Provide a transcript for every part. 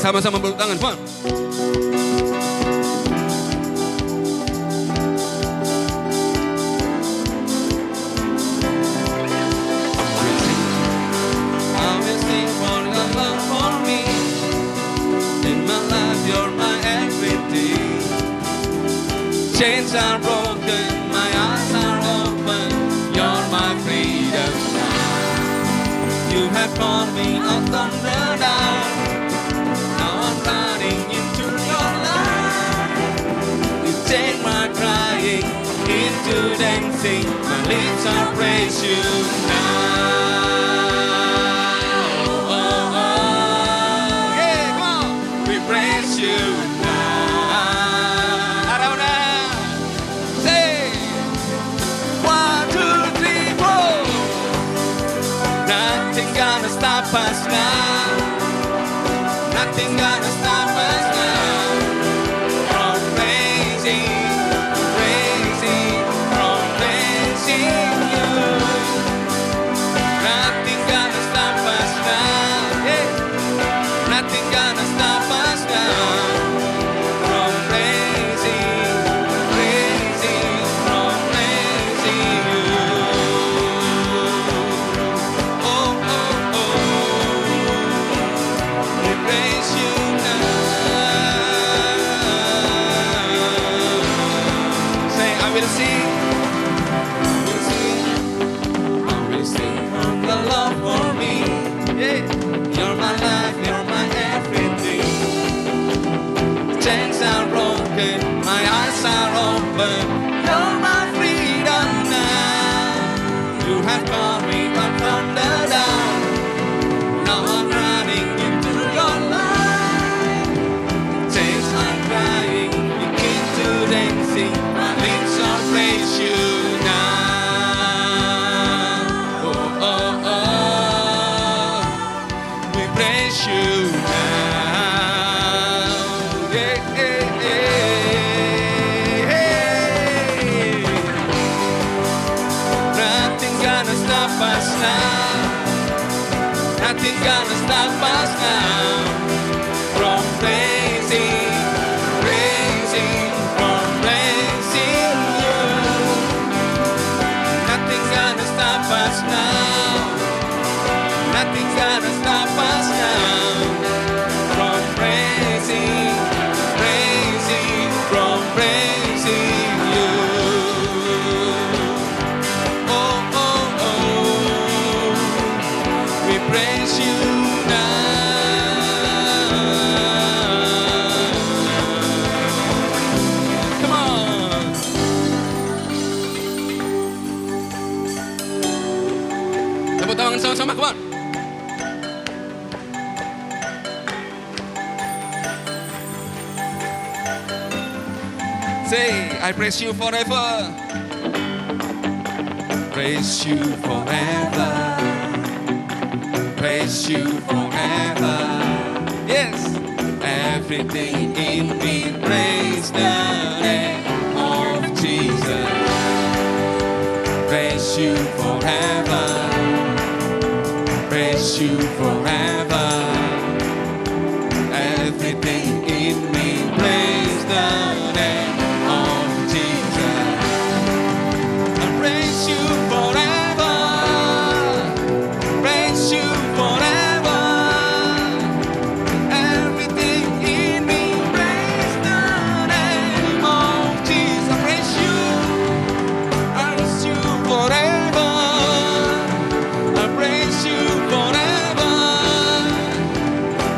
sama-sama bertepuk tangan. Come on. I will sing for your love for me. In my life, you're my everything. Chains are broken, my eyes are open. You're my freedom now. You have called me a thunder down. Now I'm running into your light. You take my crying into dancing. My lips are praise you now. Yeah, come on. We praise you now. Arona. Say 1, 2, 3, 4. Nothing gonna stop us now. Nothing gonna stop us now from praising, praising, from praising you. Nothing gonna stop us now. Yeah. Nothing gonna stop us now from praising, praising, from praising you. Oh, oh, oh. We praise you now. Say, I will sing. I will sing of the love for me. Yeah. You're my life, you're my everything. Chains are broken, my eyes are open. You're my freedom now. You have called me up from the down. Now I'm running into your light. Chains are crying, begin to dancing. My lips are praise you now. Oh, oh, oh. We praise you now. Yeah, yeah, yeah, yeah. Nothing gonna stop us now. Nothing gonna stop us now from praising, praising, from praising you. Nothing gonna stop us now. Nothing gonna stop us now from praising, praising, from praising you. Oh, oh, oh. We praise you now. Come on. Tepuk tangan sama-sama, come on. Say, I praise you forever. Praise you forever. Praise you forever. Yes. Everything in me praise the name of Jesus. Praise you forever. Praise you forever. Everything in me praise the name of Jesus. I praise you forever. Praise you forever. Everything in me praise the name of Jesus. I praise you. I praise you forever. I praise you forever.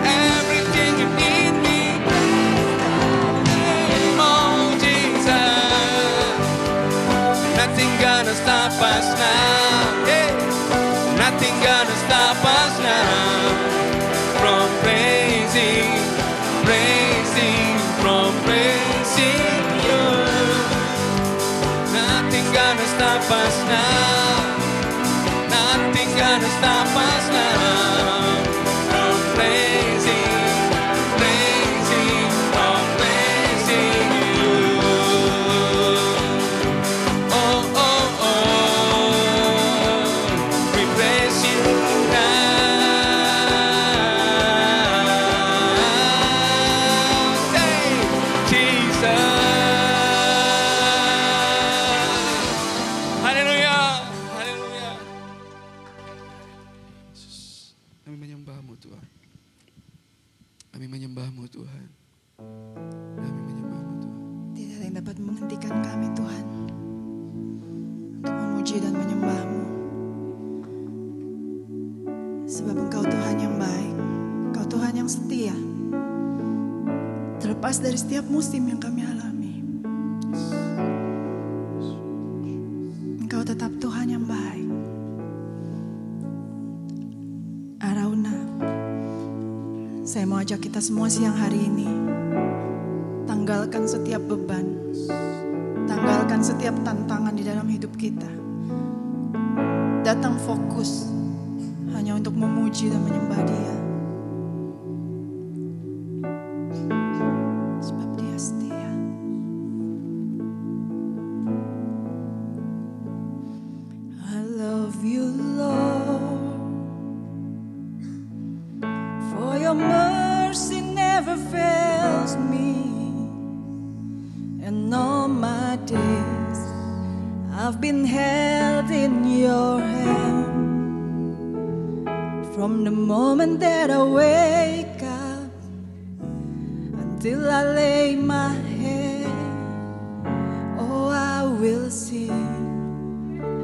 Everything in me praise the name of Jesus. Nothing gonna stop us now. Yeah. Nothing gonna stop us now from praising, praising, from praising you. Nothing gonna stop us now. Nothing gonna stop us now from praising, praising, from praising you. Oh, oh, oh. We praise you now. menghentikan kami Tuhan untuk memuji dan menyembah-Mu. Sebab Engkau Tuhan yang baik, Engkau Tuhan yang setia, terlepas dari setiap musim yang kami alami. Engkau tetap Tuhan yang baik. Arauna, saya mau ajak kita semua siang hari ini, tanggalkan setiap beban, tanggalkan setiap tantangan di dalam hidup kita. Datang fokus hanya untuk memuji dan menyembah Dia. Sebab Dia setia. I love you, Lord, for your mercy never fails me. And all my days I've been held in your hand. From the moment that I wake up until I lay my head, oh, I will sing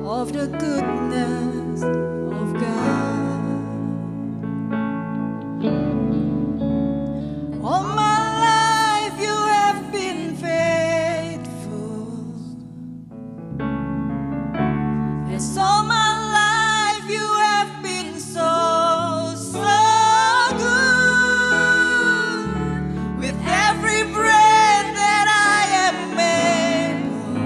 of the goodness of God. All my life you have been faithful. Yes, all my life you have been so good. With every breath that I am able,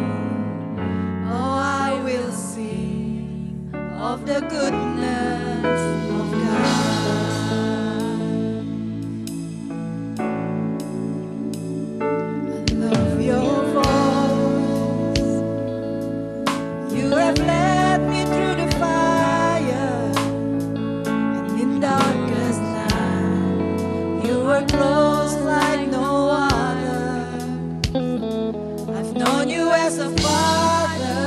oh, I will sing of the goodness of God. I love your voice. You have led me through the fire, and in darkest night, you were close like no other. I've known you as a father,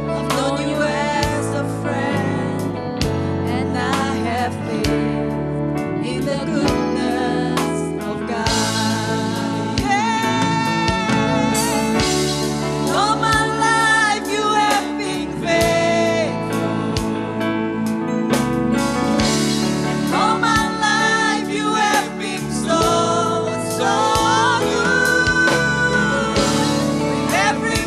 I've known you as a friend, and I have lived in the goodness of God. Yeah. All my life you have been faithful. All my life you have been so good. With every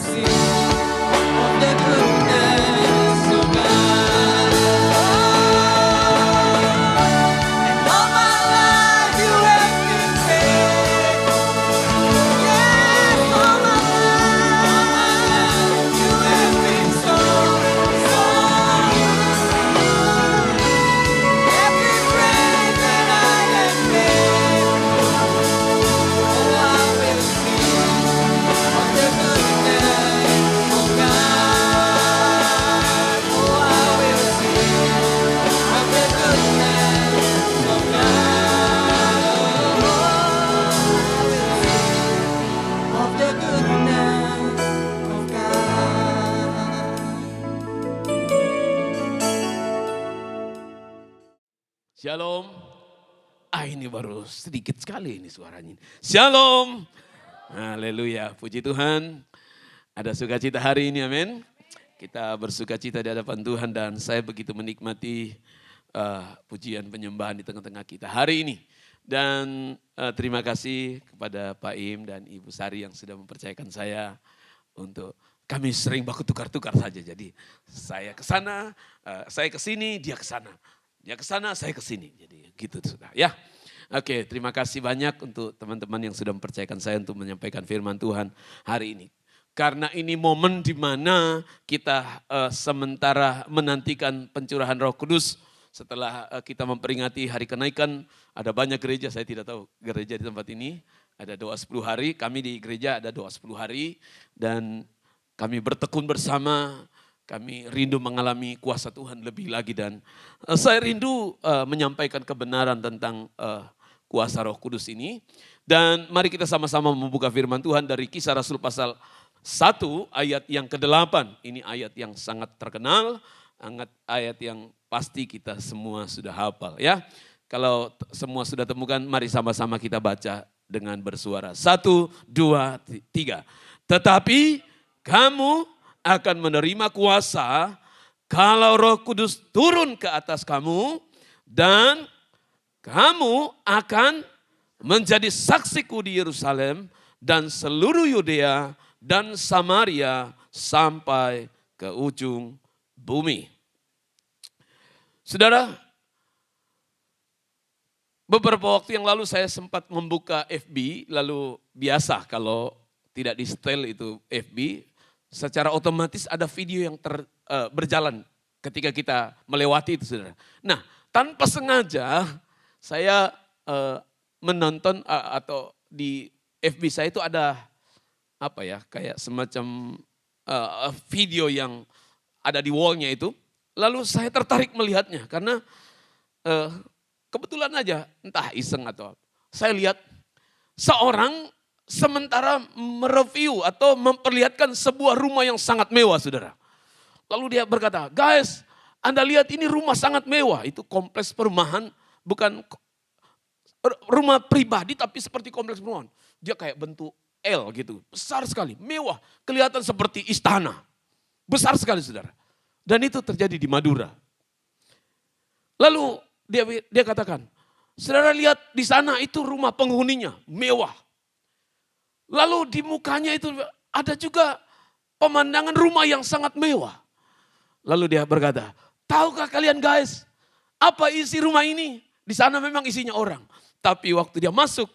sing of the goodness of God. And all my life you have been faithful. Yes, all my life you have been so, so good. Every breath that I am able, oh, I will sing of the goodness of God. Oh, I will sing of the goodness of God. Oh, I will sing of the goodness of God. Shalom. Ini baru sedikit sekali ini suaranya. Shalom. Haleluya. Puji Tuhan. Ada sukacita hari ini, amin. Kita bersukacita di hadapan Tuhan dan saya begitu menikmati pujian penyembahan di tengah-tengah kita hari ini. Dan terima kasih kepada Pak Im dan Ibu Sari yang sudah mempercayakan saya untuk kami sering baku tukar-tukar saja. Jadi saya ke sana, saya ke sini, dia ke sana. Dia ke sana, saya ke sini. Jadi gitu sudah ya. Oke, terima kasih banyak untuk teman-teman yang sudah mempercayakan saya untuk menyampaikan firman Tuhan hari ini. Karena ini momen di mana kita sementara menantikan pencurahan Roh Kudus setelah kita memperingati hari kenaikan. Ada banyak gereja, saya tidak tahu gereja di tempat ini. Ada doa 10 hari, kami di gereja ada doa 10 hari. Dan kami bertekun bersama. Kami rindu mengalami kuasa Tuhan lebih lagi dan saya rindu menyampaikan kebenaran tentang kuasa Roh Kudus ini. Dan mari kita sama-sama membuka firman Tuhan dari Kisah Rasul pasal 1 ayat yang ke-8. Ini ayat yang sangat terkenal, ayat yang pasti kita semua sudah hafal ya. Kalau semua sudah temukan, mari sama-sama kita baca dengan bersuara. 1, 2, 3. Tetapi kamu akan menerima kuasa kalau Roh Kudus turun ke atas kamu dan kamu akan menjadi saksiku di Yerusalem dan seluruh Yudea dan Samaria sampai ke ujung bumi. Saudara, beberapa waktu yang lalu saya sempat membuka FB, lalu biasa kalau tidak di setel itu FB, secara otomatis ada video yang berjalan ketika kita melewati itu, saudara. Nah, tanpa sengaja saya menonton atau di FB saya itu ada apa ya, kayak semacam video yang ada di wallnya itu. Lalu saya tertarik melihatnya karena kebetulan aja, entah iseng atau apa. Saya lihat seorang sementara mereview atau memperlihatkan sebuah rumah yang sangat mewah, saudara. Lalu dia berkata, guys, Anda lihat ini rumah sangat mewah. Itu kompleks perumahan, bukan rumah pribadi tapi seperti kompleks perumahan. Dia kayak bentuk L gitu, besar sekali, mewah. Kelihatan seperti istana, besar sekali, saudara. Dan itu terjadi di Madura. Lalu dia katakan, saudara lihat di sana itu rumah penghuninya, mewah. Lalu di mukanya itu ada juga pemandangan rumah yang sangat mewah. Lalu dia berkata, tahukah kalian guys, apa isi rumah ini? Di sana memang isinya orang. Tapi waktu dia masuk,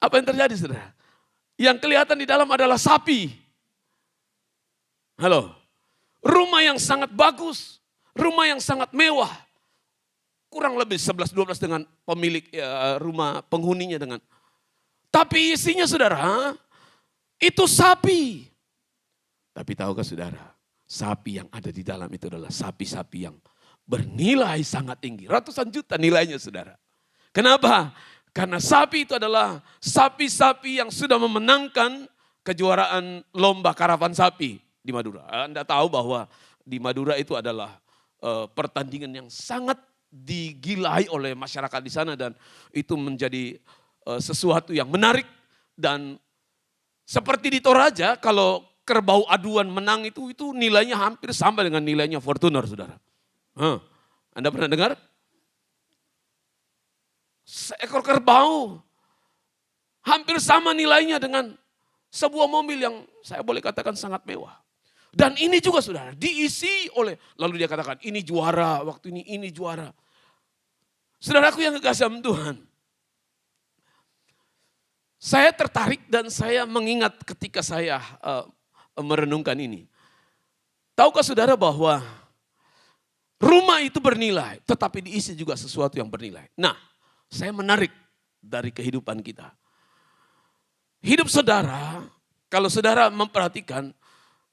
apa yang terjadi, saudara? Yang kelihatan di dalam adalah sapi. Halo, rumah yang sangat bagus, rumah yang sangat mewah. Kurang lebih 11-12 dengan pemilik rumah penghuninya dengan. Tapi isinya, saudara, itu sapi. Tapi tahukah saudara, sapi yang ada di dalam itu adalah sapi-sapi yang bernilai sangat tinggi. Ratusan juta nilainya, saudara. Kenapa? Karena sapi itu adalah sapi-sapi yang sudah memenangkan kejuaraan lomba karavan sapi di Madura. Anda tahu bahwa di Madura itu adalah pertandingan yang sangat digilai oleh masyarakat di sana. Dan itu menjadi sesuatu yang menarik. Dan seperti di Toraja, kalau kerbau aduan menang itu nilainya hampir sama dengan nilainya Fortuner, saudara. Anda pernah dengar? Seekor kerbau hampir sama nilainya dengan sebuah mobil yang saya boleh katakan sangat mewah. Dan ini juga saudara, diisi oleh, lalu dia katakan ini juara, waktu ini juara. Saudaraku yang kekasih Tuhan, saya tertarik dan saya mengingat ketika saya merenungkan ini. Tahukah saudara bahwa rumah itu bernilai, tetapi diisi juga sesuatu yang bernilai. Nah, saya menarik dari kehidupan kita. Hidup saudara, kalau saudara memperhatikan,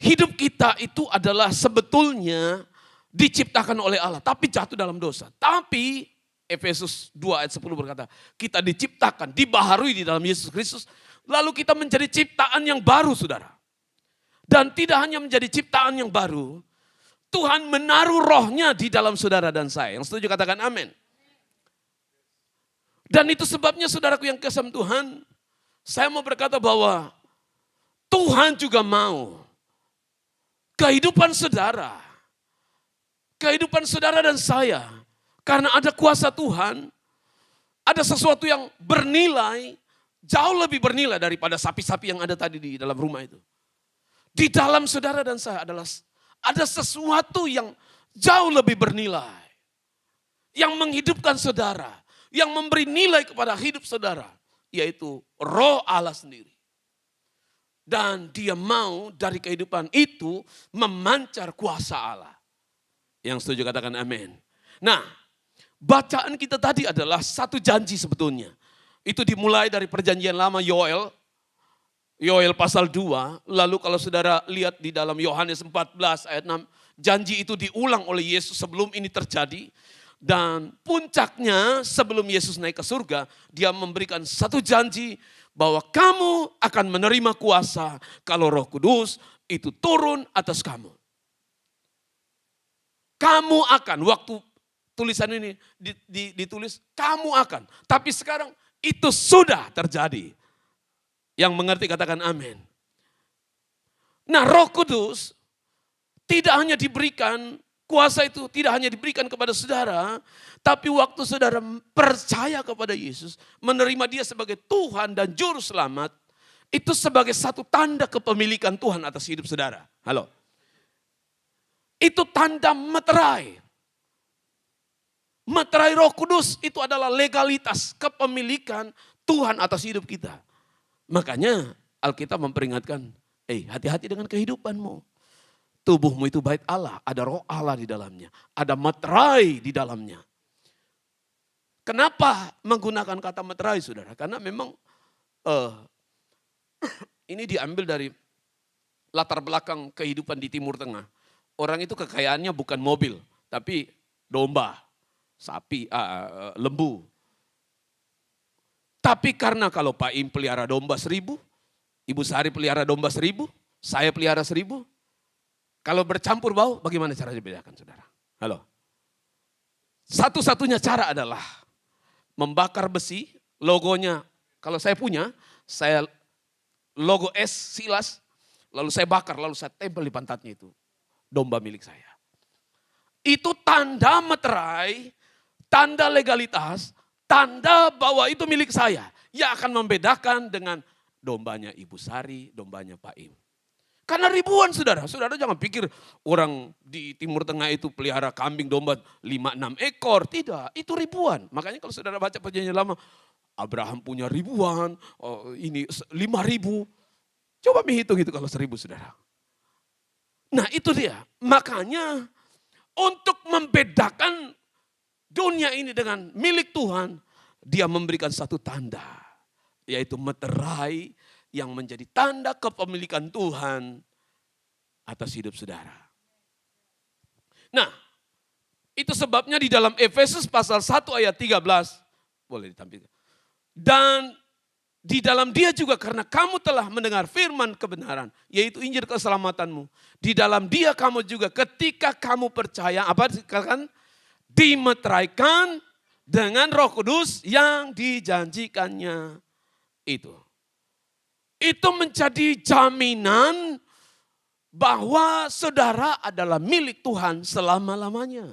hidup kita itu adalah sebetulnya diciptakan oleh Allah, tapi jatuh dalam dosa. Tapi Efesus 2 ayat 10 berkata, kita diciptakan, dibaharui di dalam Yesus Kristus, lalu kita menjadi ciptaan yang baru saudara. Dan tidak hanya menjadi ciptaan yang baru, Tuhan menaruh rohnya di dalam saudara dan saya. Yang setuju katakan amin. Dan itu sebabnya saudaraku yang kasih Tuhan, saya mau berkata bahwa Tuhan juga mau kehidupan saudara dan saya, karena ada kuasa Tuhan, ada sesuatu yang bernilai, jauh lebih bernilai daripada sapi-sapi yang ada tadi di dalam rumah itu. Di dalam saudara dan saya ada sesuatu yang jauh lebih bernilai, yang menghidupkan saudara, yang memberi nilai kepada hidup saudara, yaitu Roh Allah sendiri. Dan dia mau dari kehidupan itu memancar kuasa Allah. Yang setuju katakan amin. Nah, bacaan kita tadi adalah satu janji sebetulnya. Itu dimulai dari perjanjian lama Yoel pasal 2. Lalu kalau saudara lihat di dalam Yohanes 14 ayat 6. Janji itu diulang oleh Yesus sebelum ini terjadi. Dan puncaknya sebelum Yesus naik ke surga, dia memberikan satu janji bahwa kamu akan menerima kuasa kalau Roh Kudus itu turun atas kamu. Kamu akan, waktu tulisan ini ditulis, kamu akan. Tapi sekarang itu sudah terjadi. Yang mengerti katakan amin. Nah, Roh Kudus tidak hanya diberikan, kuasa itu tidak hanya diberikan kepada saudara, tapi waktu saudara percaya kepada Yesus, menerima dia sebagai Tuhan dan Juru Selamat, itu sebagai satu tanda kepemilikan Tuhan atas hidup saudara. Halo. Itu tanda meterai. Meterai Roh Kudus itu adalah legalitas kepemilikan Tuhan atas hidup kita. Makanya Alkitab memperingatkan, hati-hati dengan kehidupanmu. Tubuhmu itu bait Allah, ada Roh Allah di dalamnya, ada meterai di dalamnya. Kenapa menggunakan kata meterai saudara? Karena memang ini diambil dari latar belakang kehidupan di Timur Tengah. Orang itu kekayaannya bukan mobil, tapi domba, sapi, lembu. Tapi karena kalau Pak Im pelihara domba 1000, Ibu Sari pelihara domba 1000, saya pelihara 1000. Kalau bercampur bau, bagaimana cara dibedakan saudara? Halo. Satu-satunya cara adalah membakar besi, logonya, kalau saya punya, saya logo S Silas, lalu saya bakar, lalu saya tempel di pantatnya itu. Domba milik saya. Itu tanda meterai, tanda legalitas, tanda bahwa itu milik saya. Yang akan membedakan dengan dombanya Ibu Sari, dombanya Pak Im. Karena ribuan saudara jangan pikir orang di Timur Tengah itu pelihara kambing domba 5-6 ekor. Tidak, itu ribuan. Makanya kalau saudara baca perjanjian lama, Abraham punya ribuan, ini 5.000. Coba menghitung itu kalau 1.000 saudara. Nah itu dia, makanya untuk membedakan dunia ini dengan milik Tuhan, dia memberikan satu tanda, yaitu meterai yang menjadi tanda kepemilikan Tuhan atas hidup saudara. Nah, itu sebabnya di dalam Efesus pasal 1 ayat 13, boleh ditampilkan. Dan di dalam dia juga karena kamu telah mendengar firman kebenaran, yaitu Injil keselamatanmu. Di dalam dia kamu juga ketika kamu percaya, apa dikatakan? Dimeteraikan dengan Roh Kudus yang dijanjikannya itu. Itu menjadi jaminan bahwa saudara adalah milik Tuhan selama-lamanya.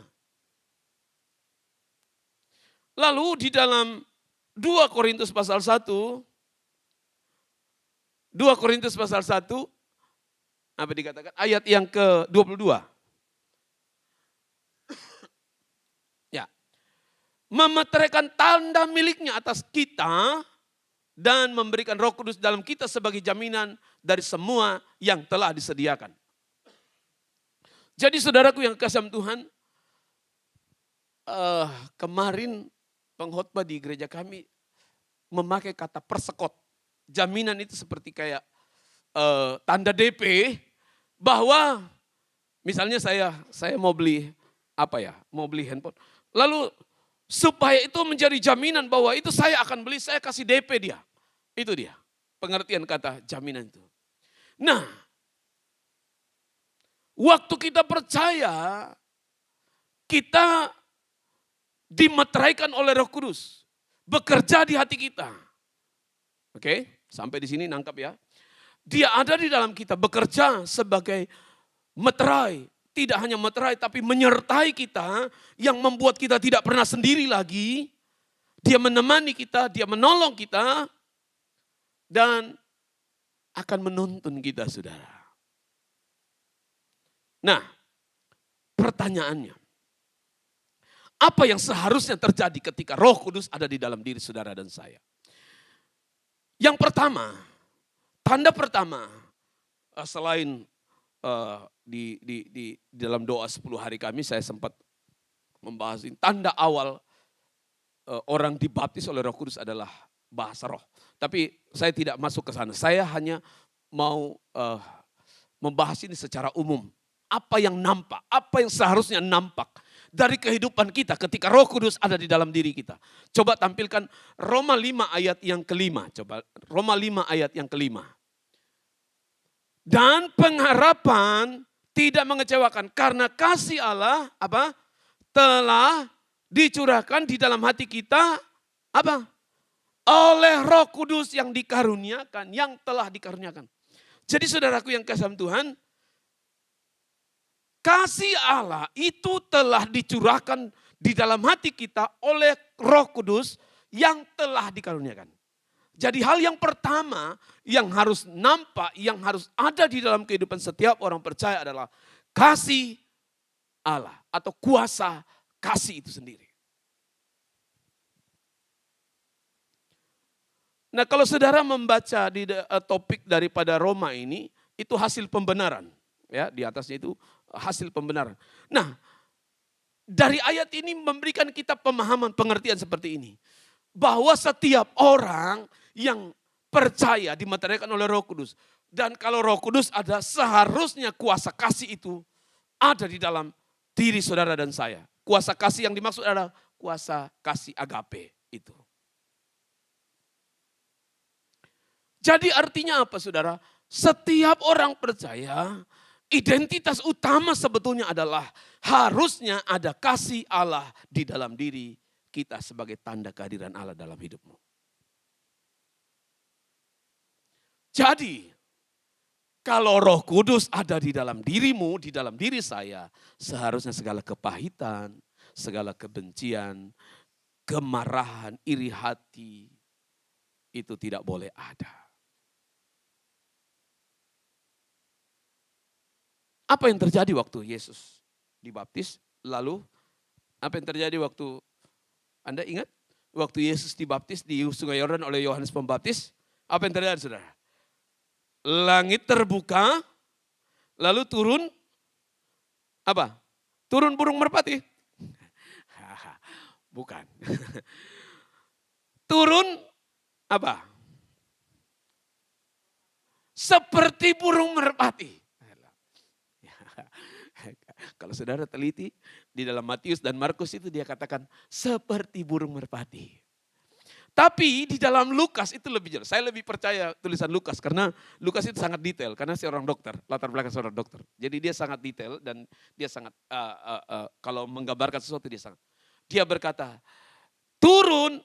Lalu di dalam 2 Korintus pasal 1, 2 2 Korintus pasal 1, apa dikatakan? Ayat yang ke-22. Ya. Memeteraikan tanda miliknya atas kita dan memberikan Roh Kudus dalam kita sebagai jaminan dari semua yang telah disediakan. Jadi saudaraku yang kasih Tuhan, kemarin pengkhotbah di gereja kami memakai kata persekot. Jaminan itu seperti kayak tanda DP bahwa misalnya saya mau beli mau beli handphone. Lalu supaya itu menjadi jaminan bahwa itu saya akan beli, saya kasih DP dia. Itu dia pengertian kata jaminan itu. Nah, waktu kita percaya, kita dimeteraikan oleh Roh Kudus, bekerja di hati kita. Oke, sampai di sini nangkap ya. Dia ada di dalam kita, bekerja sebagai meterai. Tidak hanya meterai, tapi menyertai kita, yang membuat kita tidak pernah sendiri lagi. Dia menemani kita, dia menolong kita, dan akan menuntun kita, saudara. Nah, pertanyaannya, apa yang seharusnya terjadi ketika Roh Kudus ada di dalam diri saudara dan saya? Yang pertama, tanda pertama, selain di dalam doa 10 hari kami, saya sempat membahas ini, tanda awal orang dibaptis oleh Roh Kudus adalah bahasa roh. Tapi saya tidak masuk ke sana, saya hanya mau membahas ini secara umum. Apa yang nampak, apa yang seharusnya nampak dari kehidupan kita ketika Roh Kudus ada di dalam diri kita. Coba tampilkan Roma 5 ayat yang kelima. Coba Roma 5 ayat yang kelima. Dan pengharapan tidak mengecewakan karena kasih Allah telah dicurahkan di dalam hati kita oleh Roh Kudus yang dikaruniakan, yang telah dikaruniakan. Jadi saudaraku yang kasih Tuhan, kasih Allah itu telah dicurahkan di dalam hati kita oleh Roh Kudus yang telah dikaruniakan. Jadi hal yang pertama yang harus nampak, yang harus ada di dalam kehidupan setiap orang percaya adalah kasih Allah atau kuasa kasih itu sendiri. Nah, kalau saudara membaca di topik daripada Roma ini, itu hasil pembenaran. Ya, di atasnya itu hasil pembenaran. Nah, dari ayat ini memberikan kita pemahaman, pengertian seperti ini. Bahwa setiap orang yang percaya dimeteraikan oleh Roh Kudus. Dan kalau Roh Kudus ada, seharusnya kuasa kasih itu ada di dalam diri saudara dan saya. Kuasa kasih yang dimaksud adalah kuasa kasih agape itu. Jadi artinya apa saudara? Setiap orang percaya, identitas utama sebetulnya adalah harusnya ada kasih Allah di dalam diri kita sebagai tanda kehadiran Allah dalam hidupmu. Jadi, kalau Roh Kudus ada di dalam dirimu, di dalam diri saya, seharusnya segala kepahitan, segala kebencian, kemarahan, iri hati, itu tidak boleh ada. Apa yang terjadi waktu Yesus dibaptis? Lalu apa yang terjadi waktu, Anda ingat? Waktu Yesus dibaptis di Sungai Yordan oleh Yohanes Pembaptis, apa yang terjadi saudara? Langit terbuka, lalu turun apa? Turun burung merpati? Bukan. Turun apa? Seperti burung merpati. Kalau saudara teliti di dalam Matius dan Markus itu dia katakan seperti burung merpati. Tapi di dalam Lukas itu lebih jelas. Saya lebih percaya tulisan Lukas karena Lukas itu sangat detail. Karena seorang dokter, latar belakang seorang dokter. Jadi dia sangat detail dan dia sangat, kalau menggambarkan sesuatu dia sangat. Dia berkata, turun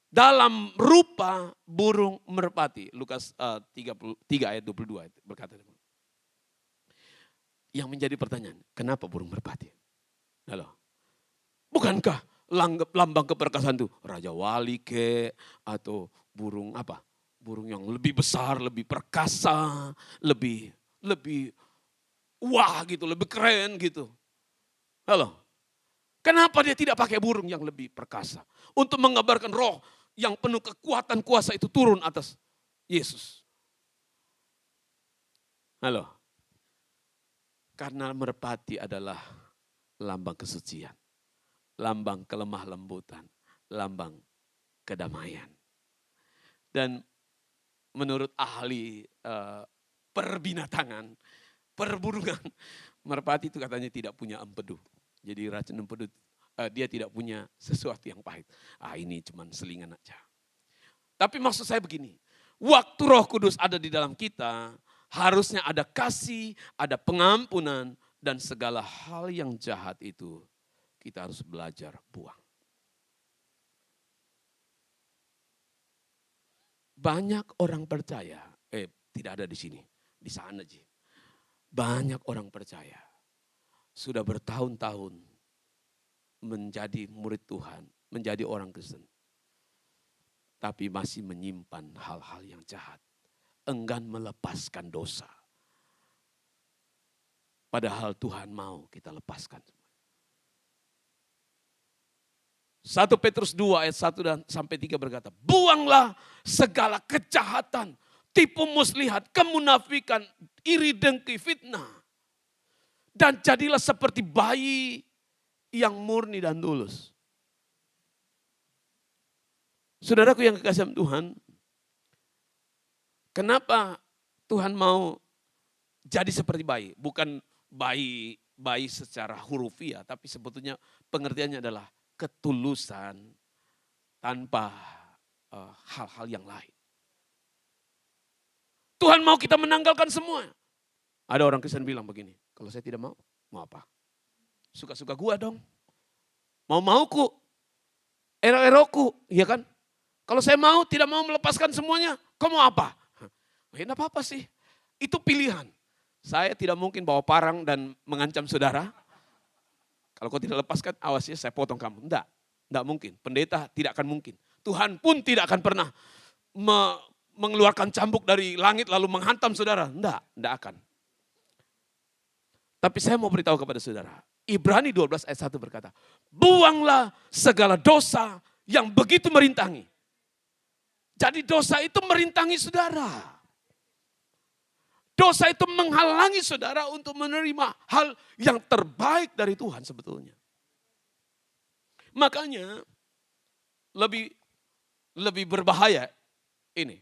dalam rupa burung merpati. Lukas 3 ayat 22 itu berkata. Yang menjadi pertanyaan, kenapa burung merpati? Halo, bukankah lambang keperkasaan itu Raja Wali atau burung apa? Burung yang lebih besar, lebih perkasa, lebih wah gitu, lebih keren gitu. Halo. Kenapa dia tidak pakai burung yang lebih perkasa? Untuk mengabarkan roh yang penuh kekuatan kuasa itu turun atas Yesus. Halo. Karena merpati adalah lambang kesucian. Lambang kelemah lembutan. Lambang kedamaian. Dan menurut ahli perbinatangan, perburungan, merpati itu katanya tidak punya empedu. Jadi racun empedu dia tidak punya sesuatu yang pahit. Ini cuma selingan aja. Tapi maksud saya begini, waktu Roh Kudus ada di dalam kita, harusnya ada kasih, ada pengampunan, dan segala hal yang jahat itu kita harus belajar buang. Banyak orang percaya, tidak ada di sini, di sana aja. Banyak orang percaya, sudah bertahun-tahun menjadi murid Tuhan, menjadi orang Kristen. Tapi masih menyimpan hal-hal yang jahat. Enggan melepaskan dosa. Padahal Tuhan mau kita lepaskan. 1 Petrus 2 ayat 1 sampai 3 berkata, buanglah segala kejahatan, tipu muslihat, kemunafikan, iri dengki, fitnah. Dan jadilah seperti bayi yang murni dan tulus. Saudaraku yang kekasih Tuhan, kenapa Tuhan mau jadi seperti bayi? Bukan bayi secara hurufiah, tapi sebetulnya pengertiannya adalah ketulusan tanpa hal-hal yang lain. Tuhan mau kita menanggalkan semua. Ada orang Kristen bilang begini, kalau saya tidak mau apa? Suka-suka gua dong. Mau-mauku, erok-erokku, iya kan? Kalau saya mau, tidak mau melepaskan semuanya, kau mau apa? Enggak apa-apa sih, itu pilihan. Saya tidak mungkin bawa parang dan mengancam saudara. Kalau kau tidak lepaskan, awas ya saya potong kamu. Enggak mungkin, pendeta tidak akan mungkin. Tuhan pun tidak akan pernah mengeluarkan cambuk dari langit lalu menghantam saudara. Enggak akan. Tapi saya mau beritahu kepada saudara, Ibrani 12 ayat 1 berkata, buanglah segala dosa yang begitu merintangi. Jadi dosa itu merintangi saudara. Dosa itu menghalangi saudara untuk menerima hal yang terbaik dari Tuhan sebetulnya. Makanya lebih berbahaya ini.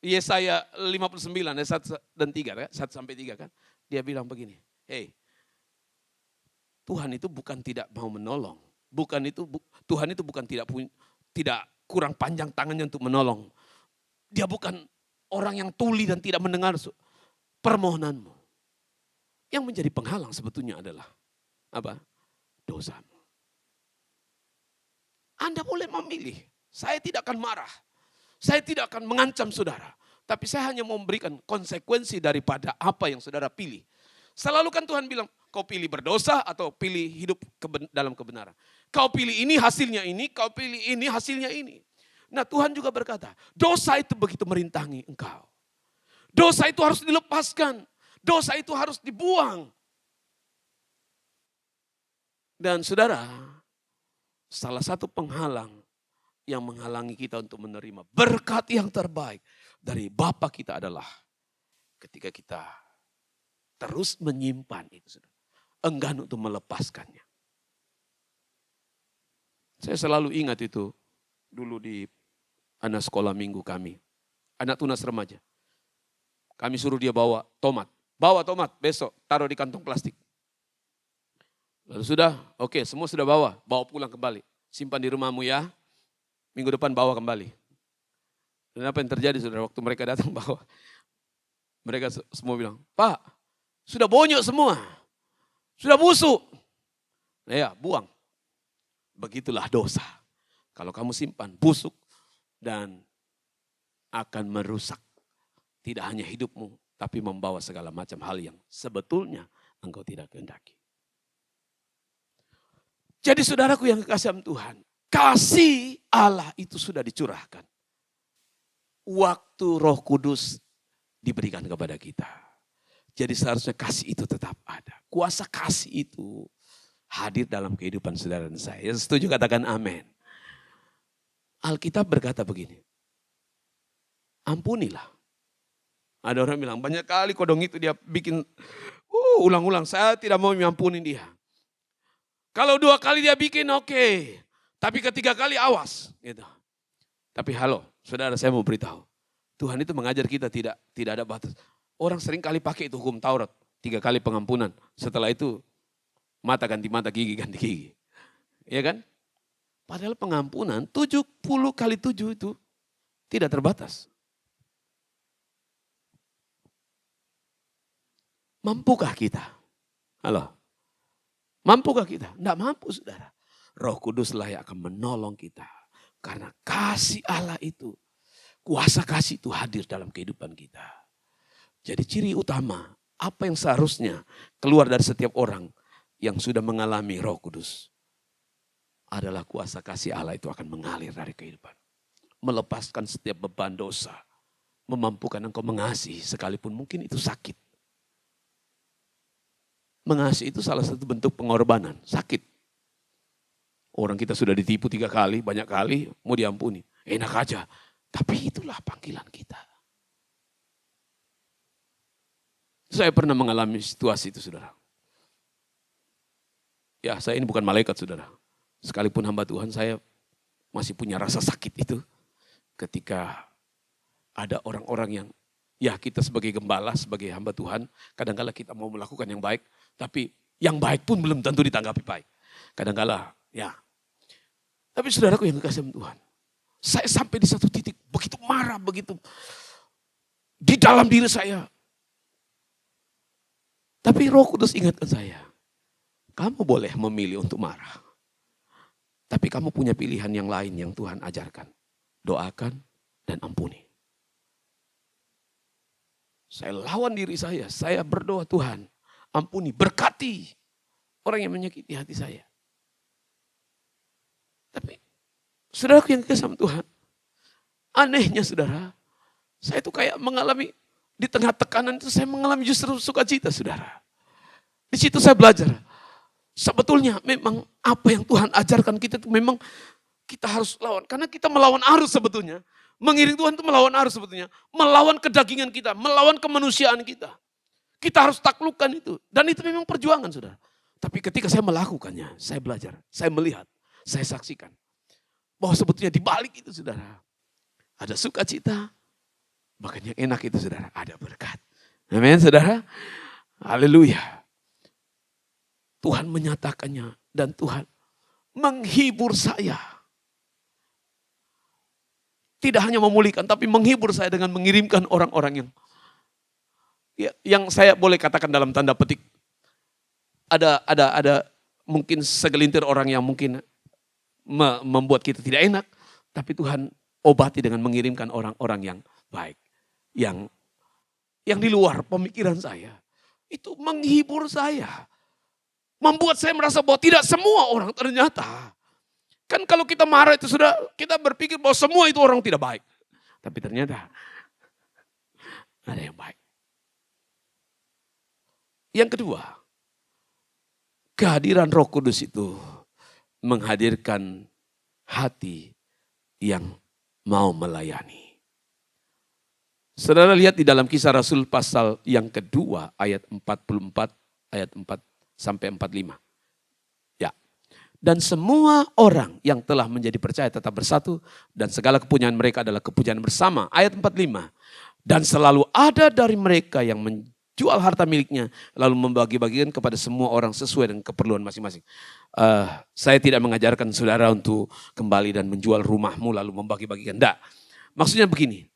Yesaya 59 ayat 1 dan 3, 1 sampai 3 kan. Dia bilang begini, hey, Tuhan itu bukan tidak mau menolong. Tuhan itu bukan tidak kurang panjang tangannya untuk menolong. Dia bukan orang yang tuli dan tidak mendengar permohonanmu. Yang menjadi penghalang sebetulnya adalah apa? Dosamu. Anda boleh memilih. Saya tidak akan marah. Saya tidak akan mengancam saudara. Tapi saya hanya mau memberikan konsekuensi daripada apa yang saudara pilih. Selalu kan Tuhan bilang, kau pilih berdosa atau pilih hidup dalam kebenaran. Kau pilih ini hasilnya ini, kau pilih ini hasilnya ini. Nah Tuhan juga berkata, dosa itu begitu merintangi engkau. Dosa itu harus dilepaskan. Dosa itu harus dibuang. Dan saudara, salah satu penghalang yang menghalangi kita untuk menerima berkat yang terbaik dari Bapa kita adalah ketika kita terus menyimpan itu, saudara. Enggan untuk melepaskannya. Saya selalu ingat itu dulu di anak sekolah minggu kami. Anak tunas remaja. Kami suruh dia bawa tomat. Bawa tomat besok, taruh di kantong plastik. Lalu sudah, oke, semua sudah bawa. Bawa pulang kembali. Simpan di rumahmu ya. Minggu depan bawa kembali. Dan apa yang terjadi saudara waktu mereka datang bawa. Mereka semua bilang, Pak, sudah bonyok semua. Sudah busuk. Nah ya, buang. Begitulah dosa. Kalau kamu simpan, busuk dan akan merusak. Tidak hanya hidupmu, tapi membawa segala macam hal yang sebetulnya engkau tidak kehendaki. Jadi saudaraku yang kekasihan Tuhan, kasih Allah itu sudah dicurahkan. waktu Roh Kudus diberikan kepada kita. Jadi seharusnya kasih itu tetap ada. Kuasa kasih itu hadir dalam kehidupan saudara dan saya. Yang setuju katakan amin. Alkitab berkata begini, ampunilah. Ada orang bilang banyak kali kodong itu dia bikin ulang-ulang. Saya tidak mau mengampuni dia. Kalau 2 kali dia bikin oke. Tapi ketiga kali awas. Gitu. Tapi halo, saudara saya mau beritahu. Tuhan itu mengajar kita tidak ada batas. Orang sering kali pakai itu hukum Taurat. 3 kali pengampunan. Setelah itu mata ganti mata, gigi ganti gigi. Iya kan? Padahal pengampunan 70 kali 7 itu tidak terbatas. Mampukah kita? Halo? Mampukah kita? Tidak mampu saudara. Roh Kuduslah yang akan menolong kita. Karena kasih Allah itu, kuasa kasih itu hadir dalam kehidupan kita. Jadi ciri utama, apa yang seharusnya keluar dari setiap orang yang sudah mengalami Roh Kudus, adalah kuasa kasih Allah itu akan mengalir dari kehidupan. Melepaskan setiap beban dosa. Memampukan engkau mengasihi sekalipun mungkin itu sakit. Mengasihi itu salah satu bentuk pengorbanan, sakit. Orang kita sudah ditipu 3 kali, banyak kali, mau diampuni. Enak aja, tapi itulah panggilan kita. Saya pernah mengalami situasi itu saudara. Ya saya ini bukan malaikat saudara. Sekalipun hamba Tuhan saya masih punya rasa sakit itu. Ketika ada orang-orang yang, ya kita sebagai gembala, sebagai hamba Tuhan, kadang-kala kita mau melakukan yang baik, tapi yang baik pun belum tentu ditanggapi baik. Kadang-kala, ya. Tapi saudaraku yang dikasih Tuhan, saya sampai di satu titik begitu marah, begitu di dalam diri saya. Tapi Roh Kudus ingatkan saya, kamu boleh memilih untuk marah. Tapi kamu punya pilihan yang lain yang Tuhan ajarkan. Doakan dan ampuni. Saya lawan diri saya berdoa Tuhan, ampuni, berkati orang yang menyakiti hati saya. Tapi saudaraku yang kasih sama Tuhan, anehnya saudara, saya itu kayak mengalami, di tengah tekanan itu saya mengalami justru sukacita saudara. Di situ saya belajar. Sebetulnya memang apa yang Tuhan ajarkan kita itu memang kita harus lawan. Karena kita melawan arus sebetulnya. Mengiring Tuhan itu melawan arus sebetulnya. Melawan kedagingan kita, melawan kemanusiaan kita. Kita harus taklukkan itu. Dan itu memang perjuangan saudara. Tapi ketika saya melakukannya, saya belajar, saya melihat, saya saksikan. Bahwa sebetulnya di balik itu saudara, ada sukacita. Bahkan yang enak itu saudara, ada berkat. Amin saudara. Haleluya. Tuhan menyatakannya dan Tuhan menghibur saya. Tidak hanya memulihkan tapi menghibur saya dengan mengirimkan orang-orang yang saya boleh katakan dalam tanda petik. Ada mungkin segelintir orang yang mungkin membuat kita tidak enak. Tapi Tuhan obati dengan mengirimkan orang-orang yang baik. Yang di luar pemikiran saya. Itu menghibur saya. Membuat saya merasa bahwa tidak semua orang ternyata. Kan kalau kita marah itu sudah, kita berpikir bahwa semua itu orang tidak baik. Tapi ternyata ada yang baik. Yang kedua, kehadiran Roh Kudus itu menghadirkan hati yang mau melayani. Saudara lihat di dalam Kisah Rasul pasal yang kedua ayat 44 ayat 4 sampai 45. Ya. Dan semua orang yang telah menjadi percaya tetap bersatu dan segala kepunyaan mereka adalah kepunyaan bersama. Ayat 45. Dan selalu ada dari mereka yang menjual harta miliknya lalu membagi-bagikan kepada semua orang sesuai dengan keperluan masing-masing. Saya tidak mengajarkan saudara untuk kembali dan menjual rumahmu lalu membagi-bagikan. Tidak. Maksudnya begini.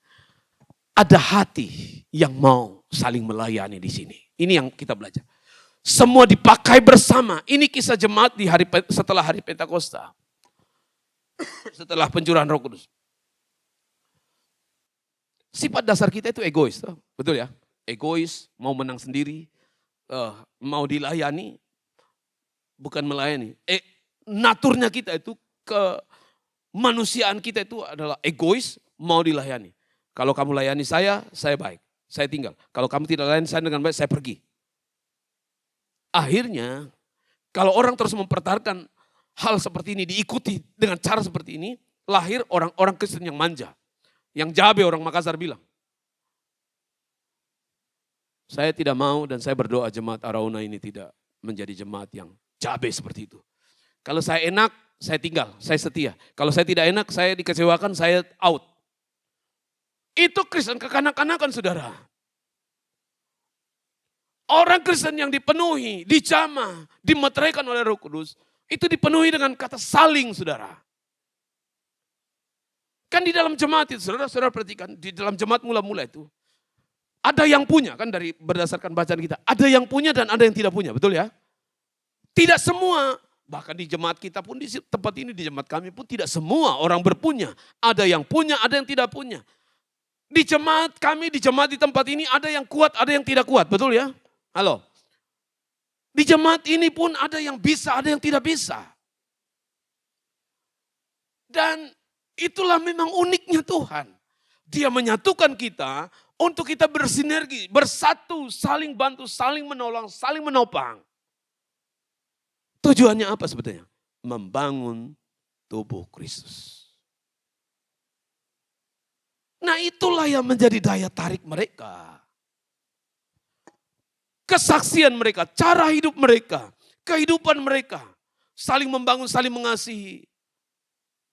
Ada hati yang mau saling melayani di sini. Ini yang kita belajar. Semua dipakai bersama. Ini kisah jemaat di setelah hari Pentakosta. Setelah pencurahan Roh Kudus. Sifat dasar kita itu egois. Betul ya? Egois, mau menang sendiri. Mau dilayani. Bukan melayani. Naturnya kita itu, kemanusiaan kita itu adalah egois, mau dilayani. Kalau kamu layani saya baik, saya tinggal. Kalau kamu tidak layani saya dengan baik, saya pergi. Akhirnya, kalau orang terus mempertahankan hal seperti ini, diikuti dengan cara seperti ini, lahir orang-orang Kristen yang manja. Yang jabe orang Makassar bilang. Saya tidak mau dan saya berdoa jemaat Arauna ini tidak menjadi jemaat yang jabe seperti itu. Kalau saya enak, saya tinggal, saya setia. Kalau saya tidak enak, saya dikecewakan, saya out. Itu Kristen kekanak-kanakan, saudara. Orang Kristen yang dipenuhi, dijamah, dimeteraikan oleh Roh Kudus, itu dipenuhi dengan kata saling, saudara. Kan di dalam jemaat itu, saudara perhatikan, di dalam jemaat mula-mula itu, ada yang punya, kan dari berdasarkan bacaan kita, ada yang punya dan ada yang tidak punya, betul ya? Tidak semua. Bahkan di jemaat kita pun, di tempat ini, di jemaat kami pun tidak semua orang berpunya. Ada yang punya, ada yang tidak punya. Di jemaat kami, di jemaat di tempat ini ada yang kuat, ada yang tidak kuat. Betul ya? Halo? Di jemaat ini pun ada yang bisa, ada yang tidak bisa. Dan itulah memang uniknya Tuhan. Dia menyatukan kita untuk kita bersinergi, bersatu, saling bantu, saling menolong, saling menopang. Tujuannya apa sebetulnya? Membangun tubuh Kristus. Nah itulah yang menjadi daya tarik mereka. Kesaksian mereka, cara hidup mereka, kehidupan mereka. Saling membangun, saling mengasihi.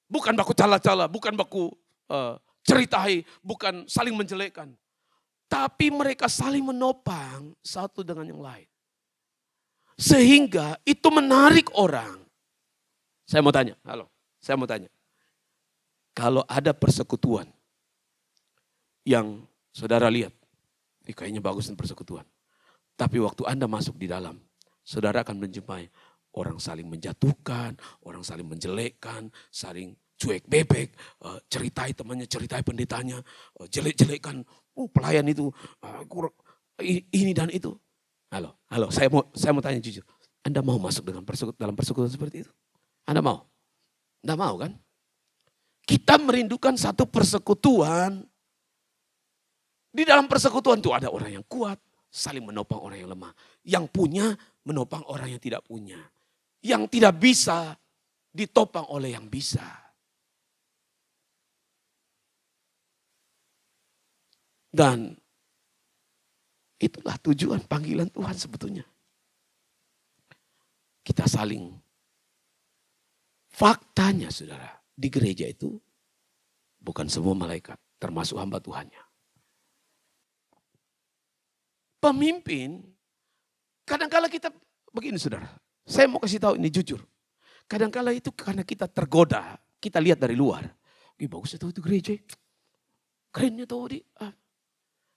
Bukan baku cala-cala, bukan baku ceritai, bukan saling menjelekkan. Tapi mereka saling menopang satu dengan yang lain. Sehingga itu menarik orang. Saya mau tanya, saya mau tanya. Kalau ada persekutuan yang saudara lihat, kayaknya bagus nih persekutuan. Tapi waktu Anda masuk di dalam, saudara akan menjumpai orang saling menjatuhkan, orang saling menjelekkan, saling cuek bebek, ceritai temannya, ceritai pendetanya, jelek-jelekkan, pelayan itu, ini dan itu. Halo, saya mau tanya jujur. Anda mau masuk dalam persekutuan seperti itu? Anda mau? Anda mau kan? Kita merindukan satu persekutuan. Di dalam persekutuan itu ada orang yang kuat, saling menopang orang yang lemah. Yang punya menopang orang yang tidak punya. Yang tidak bisa ditopang oleh yang bisa. Dan itulah tujuan panggilan Tuhan sebetulnya. Kita saling, faktanya saudara, di gereja itu bukan semua malaikat, termasuk hamba Tuhannya. Pemimpin, kadang-kala kita, begini saudara, saya mau kasih tahu ini jujur. Kadang-kala itu karena kita tergoda, kita lihat dari luar. Bagus itu gereja, kerennya tahu di.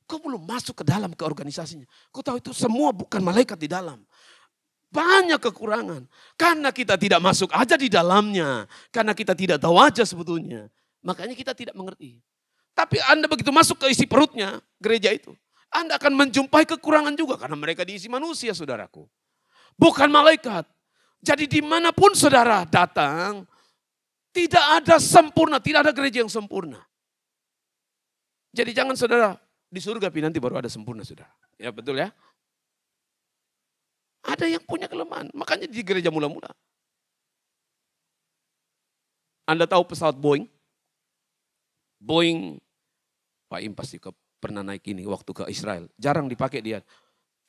Kau belum masuk ke dalam ke organisasinya. Kau tahu itu semua bukan malaikat di dalam. Banyak kekurangan. Karena kita tidak masuk aja di dalamnya. Karena kita tidak tahu aja sebetulnya. Makanya kita tidak mengerti. Tapi Anda begitu masuk ke isi perutnya gereja itu. Anda akan menjumpai kekurangan juga. Karena mereka diisi manusia saudaraku. Bukan malaikat. Jadi dimanapun saudara datang. Tidak ada sempurna. Tidak ada gereja yang sempurna. Jadi jangan saudara. Di surga nanti baru ada sempurna saudara. Ya betul ya. Ada yang punya kelemahan. Makanya di gereja mula-mula. Anda tahu pesawat Boeing? Boeing, Pak Im pasti pernah naik ini waktu ke Israel. Jarang dipakai dia.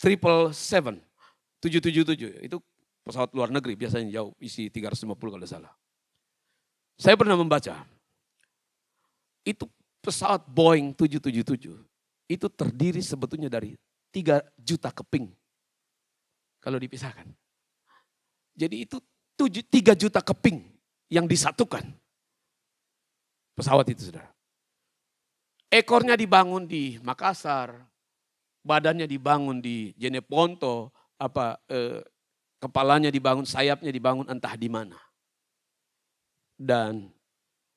777. Itu pesawat luar negeri biasanya jauh. Isi 350 kalau tidak salah. Saya pernah membaca. Itu pesawat Boeing 777. Itu terdiri sebetulnya dari 3 juta keping. Kalau dipisahkan. Jadi itu 3 juta keping yang disatukan. Pesawat itu saudara. Ekornya dibangun di Makassar. Badannya dibangun di Jeneponto. Kepalanya dibangun, sayapnya dibangun entah di mana. Dan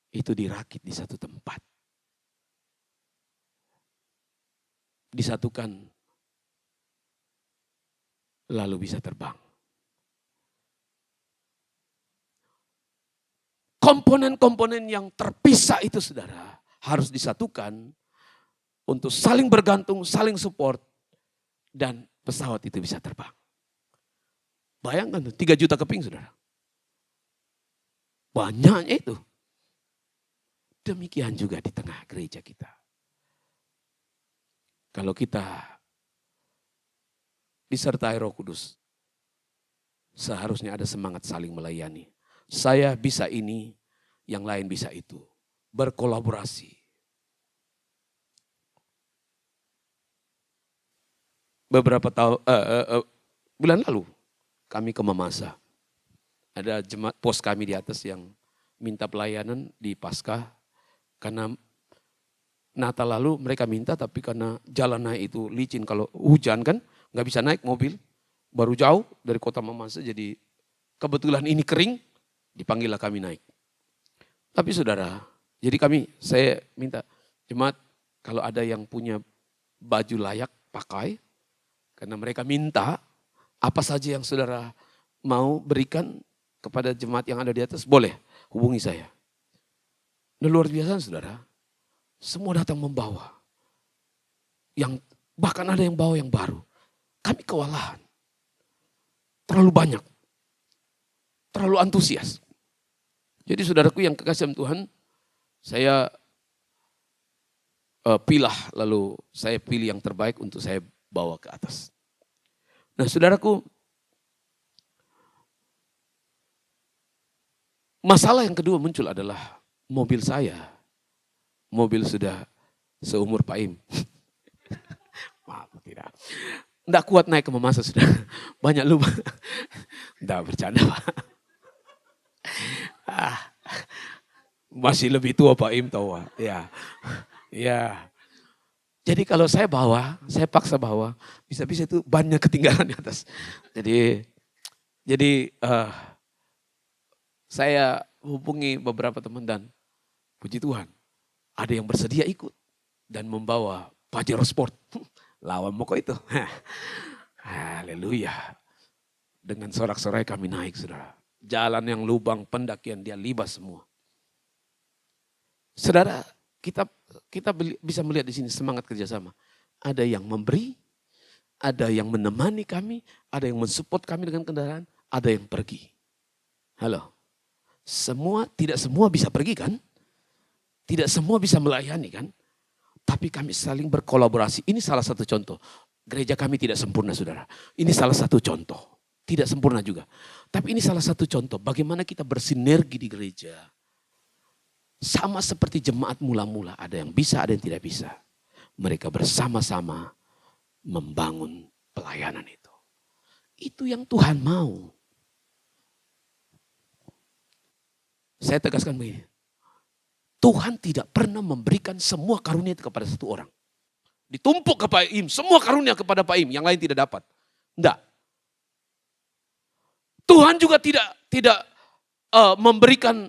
itu dirakit di satu tempat. Disatukan, lalu bisa terbang. Komponen-komponen yang terpisah itu saudara, harus disatukan, untuk saling bergantung, saling support, dan pesawat itu bisa terbang. Bayangkan tuh, 3 juta keping saudara. Banyaknya itu. Demikian juga di tengah gereja kita. Kalau kita disertai Roh Kudus, seharusnya ada semangat saling melayani. Saya bisa ini, yang lain bisa itu. Berkolaborasi. Beberapa tahun, bulan lalu kami ke Mamasa. Ada jemaat pos kami di atas yang minta pelayanan di Paskah. Karena Natal lalu mereka minta, tapi karena jalan naik itu licin, kalau hujan kan nggak bisa naik mobil. Baru jauh dari kota Mamasa, jadi kebetulan ini kering, dipanggillah kami naik. Tapi saudara, jadi saya minta jemaat kalau ada yang punya baju layak pakai, karena mereka minta apa saja yang saudara mau berikan kepada jemaat yang ada di atas, boleh hubungi saya. Nah, luar biasa saudara, semua datang membawa. Bahkan ada yang bawa yang baru. Kami kewalahan. Terlalu banyak. Terlalu antusias. Jadi saudaraku yang kekasih Tuhan, saya lalu saya pilih yang terbaik untuk saya bawa ke atas. Nah saudaraku, masalah yang kedua muncul adalah mobil saya. Mobil sudah seumur Pak Im. Maaf tidak. Tidak kuat naik ke Mamasa sudah. Banyak lubang. Tidak bercanda Pak. Masih lebih tua Pak Im tahu. Ya. Jadi kalau saya paksa bawa, bisa-bisa itu bannya ketinggalan di atas. Jadi saya hubungi beberapa teman dan puji Tuhan, ada yang bersedia ikut dan membawa Pajero Sport. Lawan Moko itu. Haleluya. Dengan sorak-sorai kami naik saudara. Jalan yang lubang, pendakian dia libas semua. Saudara, kita bisa melihat di sini semangat kerjasama. Ada yang memberi, ada yang menemani kami, ada yang mensupport kami dengan kendaraan, ada yang pergi. Halo. Tidak semua bisa pergi kan? Tidak semua bisa melayani kan? Tapi kami saling berkolaborasi. Ini salah satu contoh. Gereja kami tidak sempurna saudara. Ini salah satu contoh. Tidak sempurna juga. Tapi ini salah satu contoh bagaimana kita bersinergi di gereja. Sama seperti jemaat mula-mula. Ada yang bisa, ada yang tidak bisa. Mereka bersama-sama membangun pelayanan itu. Itu yang Tuhan mau. Saya tegaskan begini. Tuhan tidak pernah memberikan semua karunia itu kepada satu orang. Ditumpuk ke Pak Im, semua karunia kepada Pak Im, yang lain tidak dapat. Enggak. Tuhan juga tidak memberikan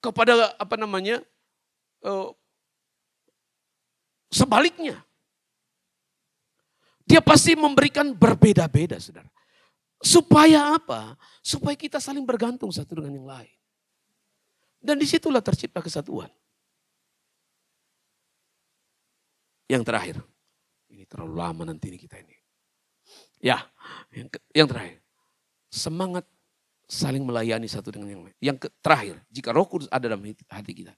kepada sebaliknya. Dia pasti memberikan berbeda-beda, saudara. Supaya apa? Supaya kita saling bergantung satu dengan yang lain. Dan disitulah tercipta kesatuan. Yang terakhir. Ini terlalu lama nanti ini kita ini. Ya, yang terakhir. Semangat saling melayani satu dengan yang lain. Yang terakhir, jika Roh Kudus ada dalam hati kita,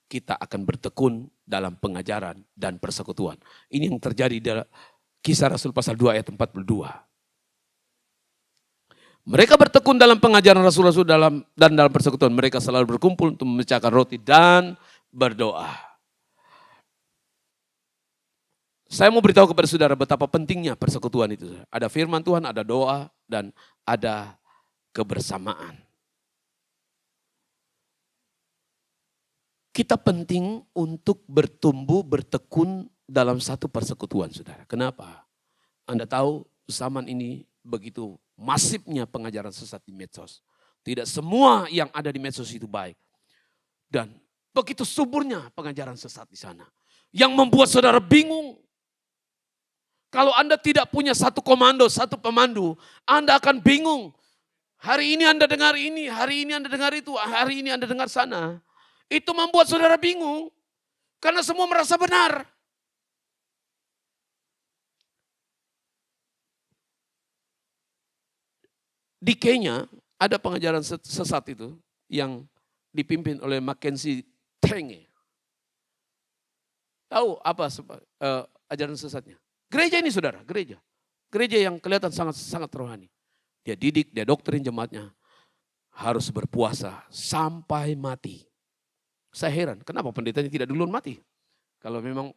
kita akan bertekun dalam pengajaran dan persekutuan. Ini yang terjadi dalam Kisah Rasul pasal 2 ayat 42. Mereka bertekun dalam pengajaran rasul-rasul dan dalam persekutuan. Mereka selalu berkumpul untuk memecahkan roti dan berdoa. Saya mau beritahu kepada saudara betapa pentingnya persekutuan itu. Ada firman Tuhan, ada doa, dan ada kebersamaan. Kita penting untuk bertumbuh, bertekun dalam satu persekutuan, saudara. Kenapa? Anda tahu zaman ini begitu masifnya pengajaran sesat di medsos. Tidak semua yang ada di medsos itu baik. Dan begitu suburnya pengajaran sesat di sana. Yang membuat saudara bingung. Kalau Anda tidak punya satu komando, satu pemandu, Anda akan bingung. Hari ini Anda dengar ini, hari ini Anda dengar itu, hari ini Anda dengar sana. Itu membuat saudara bingung. Karena semua merasa benar. di Kenya ada pengajaran sesat itu yang dipimpin oleh Mackenzie Tenge. Tahu apa ajaran sesatnya? Gereja ini saudara, gereja. Gereja yang kelihatan sangat rohani. Dia didik, dia doktrin jemaatnya. Harus berpuasa sampai mati. Saya heran, kenapa pendetanya tidak duluan mati? Kalau memang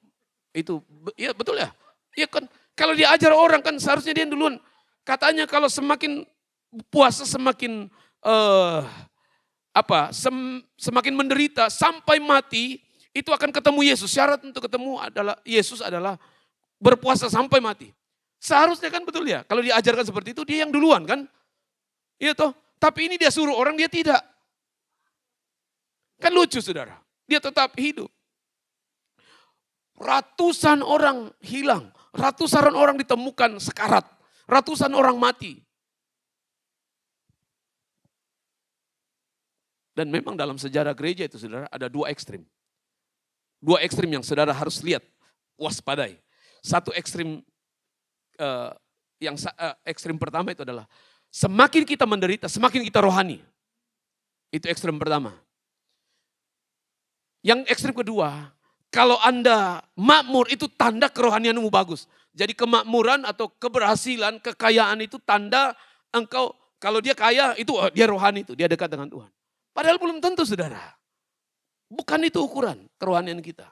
itu, ya betul ya. Ya kan, kalau dia ajar orang kan seharusnya dia duluan. Katanya kalau semakin puasa semakin semakin menderita sampai mati, itu akan ketemu Yesus. Syarat untuk ketemu adalah Yesus adalah berpuasa sampai mati. Seharusnya kan betul ya. Kalau diajarkan seperti itu dia yang duluan kan. Iya toh. Tapi ini dia suruh orang, dia tidak. Kan lucu saudara. Dia tetap hidup. Ratusan orang hilang. Ratusan orang ditemukan sekarat. Ratusan orang mati. Dan memang dalam sejarah gereja itu saudara ada dua ekstrim. Dua ekstrim yang saudara harus lihat, waspadai. Satu ekstrim ekstrim pertama itu adalah semakin kita menderita, semakin kita rohani. Itu ekstrim pertama. Yang ekstrim kedua, kalau Anda makmur itu tanda kerohanianmu bagus. Jadi kemakmuran atau keberhasilan, kekayaan itu tanda engkau, kalau dia kaya itu dia rohani itu, dia dekat dengan Tuhan. Padahal belum tentu saudara. Bukan itu ukuran kerohanian kita.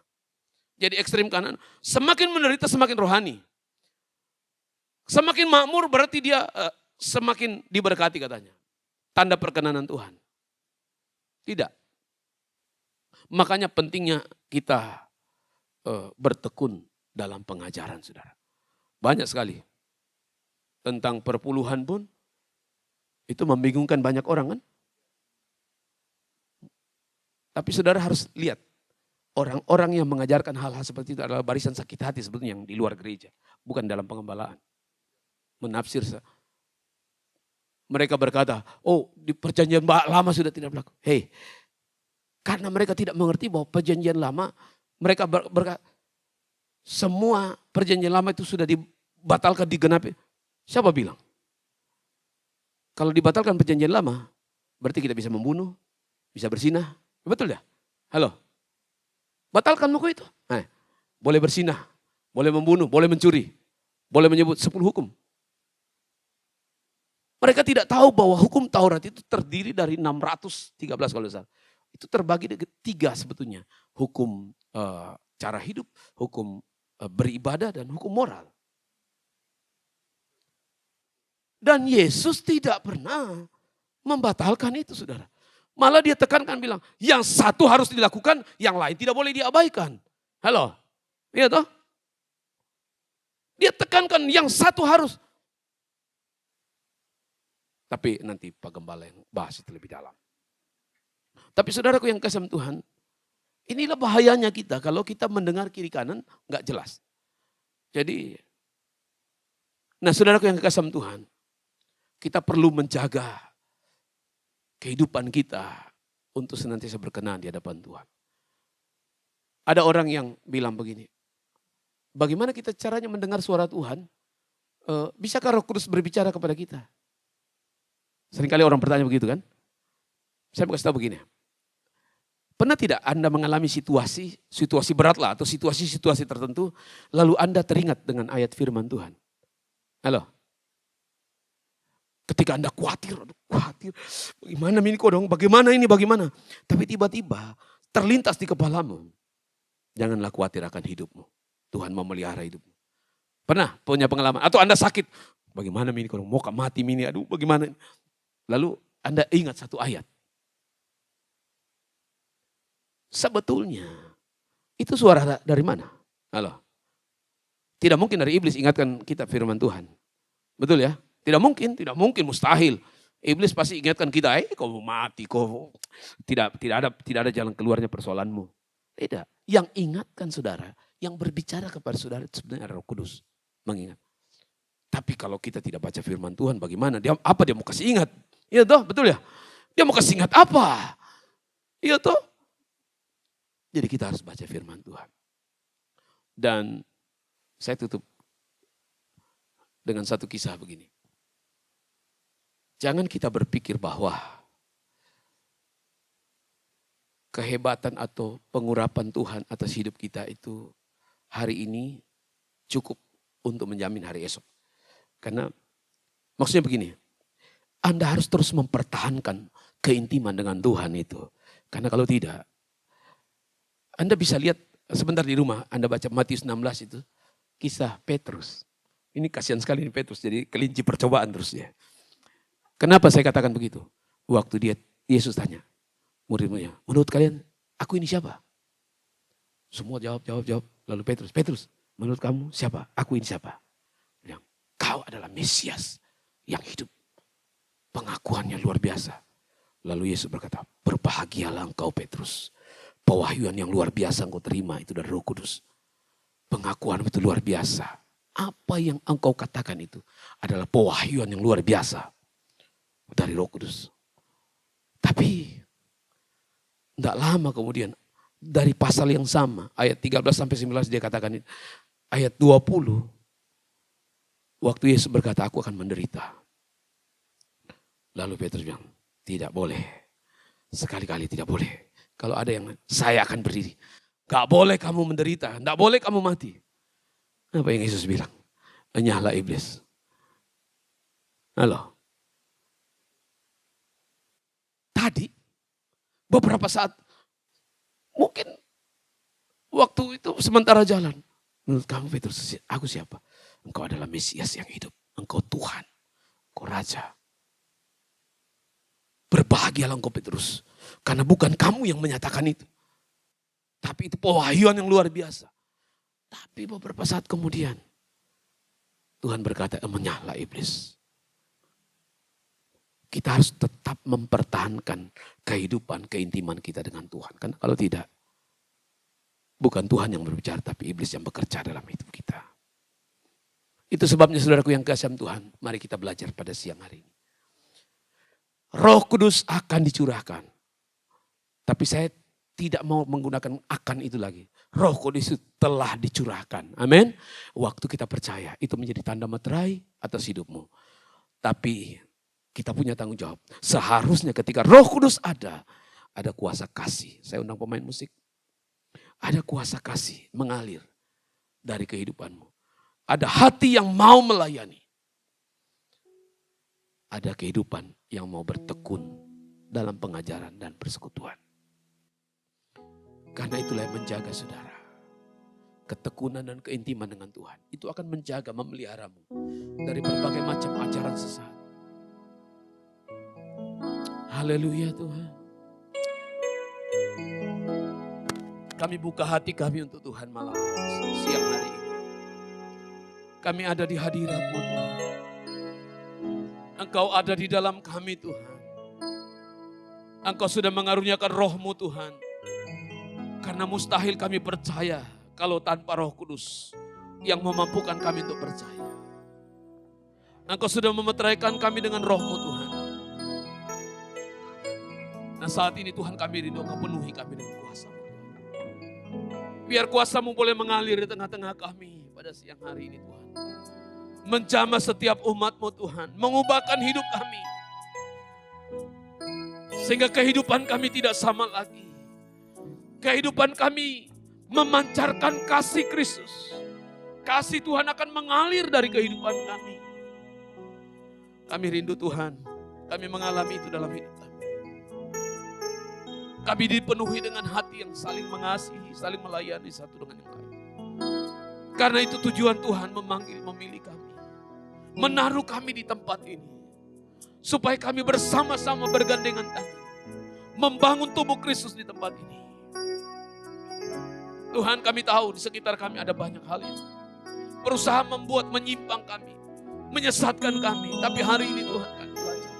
Jadi ekstrim kanan, semakin menderita semakin rohani. Semakin makmur berarti dia semakin diberkati katanya. Tanda perkenanan Tuhan. Tidak. Makanya pentingnya kita bertekun dalam pengajaran saudara. Banyak sekali. Tentang perpuluhan pun itu membingungkan banyak orang kan. Tapi saudara harus lihat. Orang-orang yang mengajarkan hal-hal seperti itu adalah barisan sakit hati sebetulnya yang di luar gereja. Bukan dalam pengembalaan. Menafsir. Mereka berkata, oh di perjanjian lama sudah tidak berlaku. Hei, karena mereka tidak mengerti bahwa perjanjian lama, mereka berkata, semua perjanjian lama itu sudah dibatalkan, digenapi. Siapa bilang? Kalau dibatalkan perjanjian lama, berarti kita bisa membunuh, bisa berzinah. Betul ya? Halo? Batalkan buku itu. Boleh berzinah, boleh membunuh, boleh mencuri, boleh menyebut 10 hukum. Mereka tidak tahu bahwa hukum Taurat itu terdiri dari 613 kalau salah. Itu terbagi dari 3 sebetulnya. Hukum cara hidup, hukum beribadah, dan hukum moral. Dan Yesus tidak pernah membatalkan itu saudara. Malah dia tekankan bilang, yang satu harus dilakukan, yang lain tidak boleh diabaikan. Halo? Iya toh? Dia tekankan yang satu harus. Tapi nanti Pak Gembala yang bahas itu lebih dalam. Tapi saudaraku yang kasih Tuhan, inilah bahayanya kita kalau kita mendengar kiri kanan nggak jelas. Jadi, nah saudaraku yang kasih Tuhan, kita perlu menjaga kehidupan kita untuk senantiasa berkenan di hadapan Tuhan. Ada orang yang bilang begini, bagaimana kita caranya mendengar suara Tuhan? Bisakah Roh Kudus berbicara kepada kita? Seringkali orang bertanya begitu kan? Saya mau kasih tahu begini. Pernah tidak Anda mengalami situasi berat lah atau situasi tertentu, lalu Anda teringat dengan ayat firman Tuhan? Halo? Ketika Anda khawatir, bagaimana ini kok dong, bagaimana. Tapi tiba-tiba terlintas di kepalamu, janganlah khawatir akan hidupmu. Tuhan mau melihara hidupmu. Pernah punya pengalaman? Atau Anda sakit, bagaimana ini kok dong, mau mati ini, aduh bagaimana. Lalu Anda ingat satu ayat. Sebetulnya itu suara dari mana? Halo? Tidak mungkin dari iblis ingatkan kita firman Tuhan. Betul ya? Tidak mungkin, mustahil. Iblis pasti ingatkan kita, kau mau mati, kau tidak ada jalan keluarnya persoalanmu. Tidak. Yang ingatkan saudara, yang berbicara kepada saudara itu sebenarnya Roh Kudus mengingat. Tapi kalau kita tidak baca firman Tuhan, bagaimana? Apa dia mau kasih ingat? Iya toh, betul ya? Dia mau kasih ingat apa? Iya toh? Jadi kita harus baca firman Tuhan. Dan saya tutup dengan satu kisah begini. Jangan kita berpikir bahwa kehebatan atau pengurapan Tuhan atas hidup kita itu hari ini cukup untuk menjamin hari esok. Karena maksudnya begini, Anda harus terus mempertahankan keintiman dengan Tuhan itu. Karena kalau tidak, Anda bisa lihat sebentar di rumah, Anda baca Matius 16 itu, kisah Petrus. Ini kasihan sekali ini Petrus, jadi kelinci percobaan terus ya. Kenapa saya katakan begitu? Waktu Yesus tanya, murid-muridnya, menurut kalian aku ini siapa? Semua jawab. Lalu Petrus, menurut kamu siapa? Aku ini siapa? Bilang, kau adalah Mesias yang hidup. Pengakuannya luar biasa. Lalu Yesus berkata, berbahagialah engkau Petrus. Pewahyuan yang luar biasa engkau terima itu dari Roh Kudus. Pengakuan itu luar biasa. Apa yang engkau katakan itu adalah pewahyuan yang luar biasa dari Roh Kudus. Tapi tidak lama kemudian dari pasal yang sama, ayat 13-19 dia katakan itu. Ayat 20, waktu Yesus berkata, aku akan menderita. Lalu Petrus bilang, tidak boleh. Sekali-kali tidak boleh. Kalau ada yang, saya akan berdiri. Gak boleh kamu menderita, gak boleh kamu mati. Apa yang Yesus bilang? Enyahlah iblis. Halo. Tadi, beberapa saat, mungkin waktu itu sementara jalan. Menurut kamu Petrus, aku siapa? Engkau adalah Mesias yang hidup. Engkau Tuhan. Engkau Raja. Berbahagialah engkau Petrus. Karena bukan kamu yang menyatakan itu. Tapi itu pewahyuan yang luar biasa. Tapi beberapa saat kemudian, Tuhan berkata, menyahlah iblis. Kita harus tetap mempertahankan kehidupan, keintiman kita dengan Tuhan. Kan kalau tidak, bukan Tuhan yang berbicara, tapi iblis yang bekerja dalam hidup kita. Itu sebabnya saudaraku yang kasih Tuhan, mari kita belajar pada siang hari ini. Roh Kudus akan dicurahkan. Tapi saya tidak mau menggunakan akan itu lagi. Roh Kudus itu telah dicurahkan. Amin. Waktu kita percaya, itu menjadi tanda meterai atas hidupmu. Tapi kita punya tanggung jawab. Seharusnya ketika Roh Kudus ada kuasa kasih. Saya undang pemain musik. Ada kuasa kasih mengalir dari kehidupanmu. Ada hati yang mau melayani. Ada kehidupan yang mau bertekun dalam pengajaran dan persekutuan. Karena itulah yang menjaga saudara. Ketekunan dan keintiman dengan Tuhan. Itu akan menjaga, memeliharamu dari berbagai macam ajaran sesat. Haleluya Tuhan. Kami buka hati kami untuk Tuhan malam siang hari ini. Kami ada di hadirat-Mu Tuhan. Engkau ada di dalam kami Tuhan. Engkau sudah mengaruniakan Roh-Mu Tuhan. Karena mustahil kami percaya kalau tanpa Roh Kudus yang memampukan kami untuk percaya. Engkau sudah memeteraikan kami dengan Roh-Mu Tuhan. Nah saat ini Tuhan kami rindu Engkau penuhi kami dengan kuasa-Mu. Biar kuasa-Mu boleh mengalir di tengah-tengah kami pada siang hari ini Tuhan. Menjamah setiap umat-Mu Tuhan. Mengubahkan hidup kami. Sehingga kehidupan kami tidak sama lagi. Kehidupan kami memancarkan kasih Kristus. Kasih Tuhan akan mengalir dari kehidupan kami. Kami rindu Tuhan. Kami mengalami itu dalam hidup kami. Kami dipenuhi dengan hati yang saling mengasihi, saling melayani satu dengan yang lain. Karena itu tujuan Tuhan memilih kami. Menaruh kami di tempat ini. Supaya kami bersama-sama bergandengan tangan. Membangun tubuh Kristus di tempat ini. Tuhan kami tahu di sekitar kami ada banyak hal yang berusaha membuat menyimpang kami. Menyesatkan kami. Tapi hari ini Tuhan kami belajar.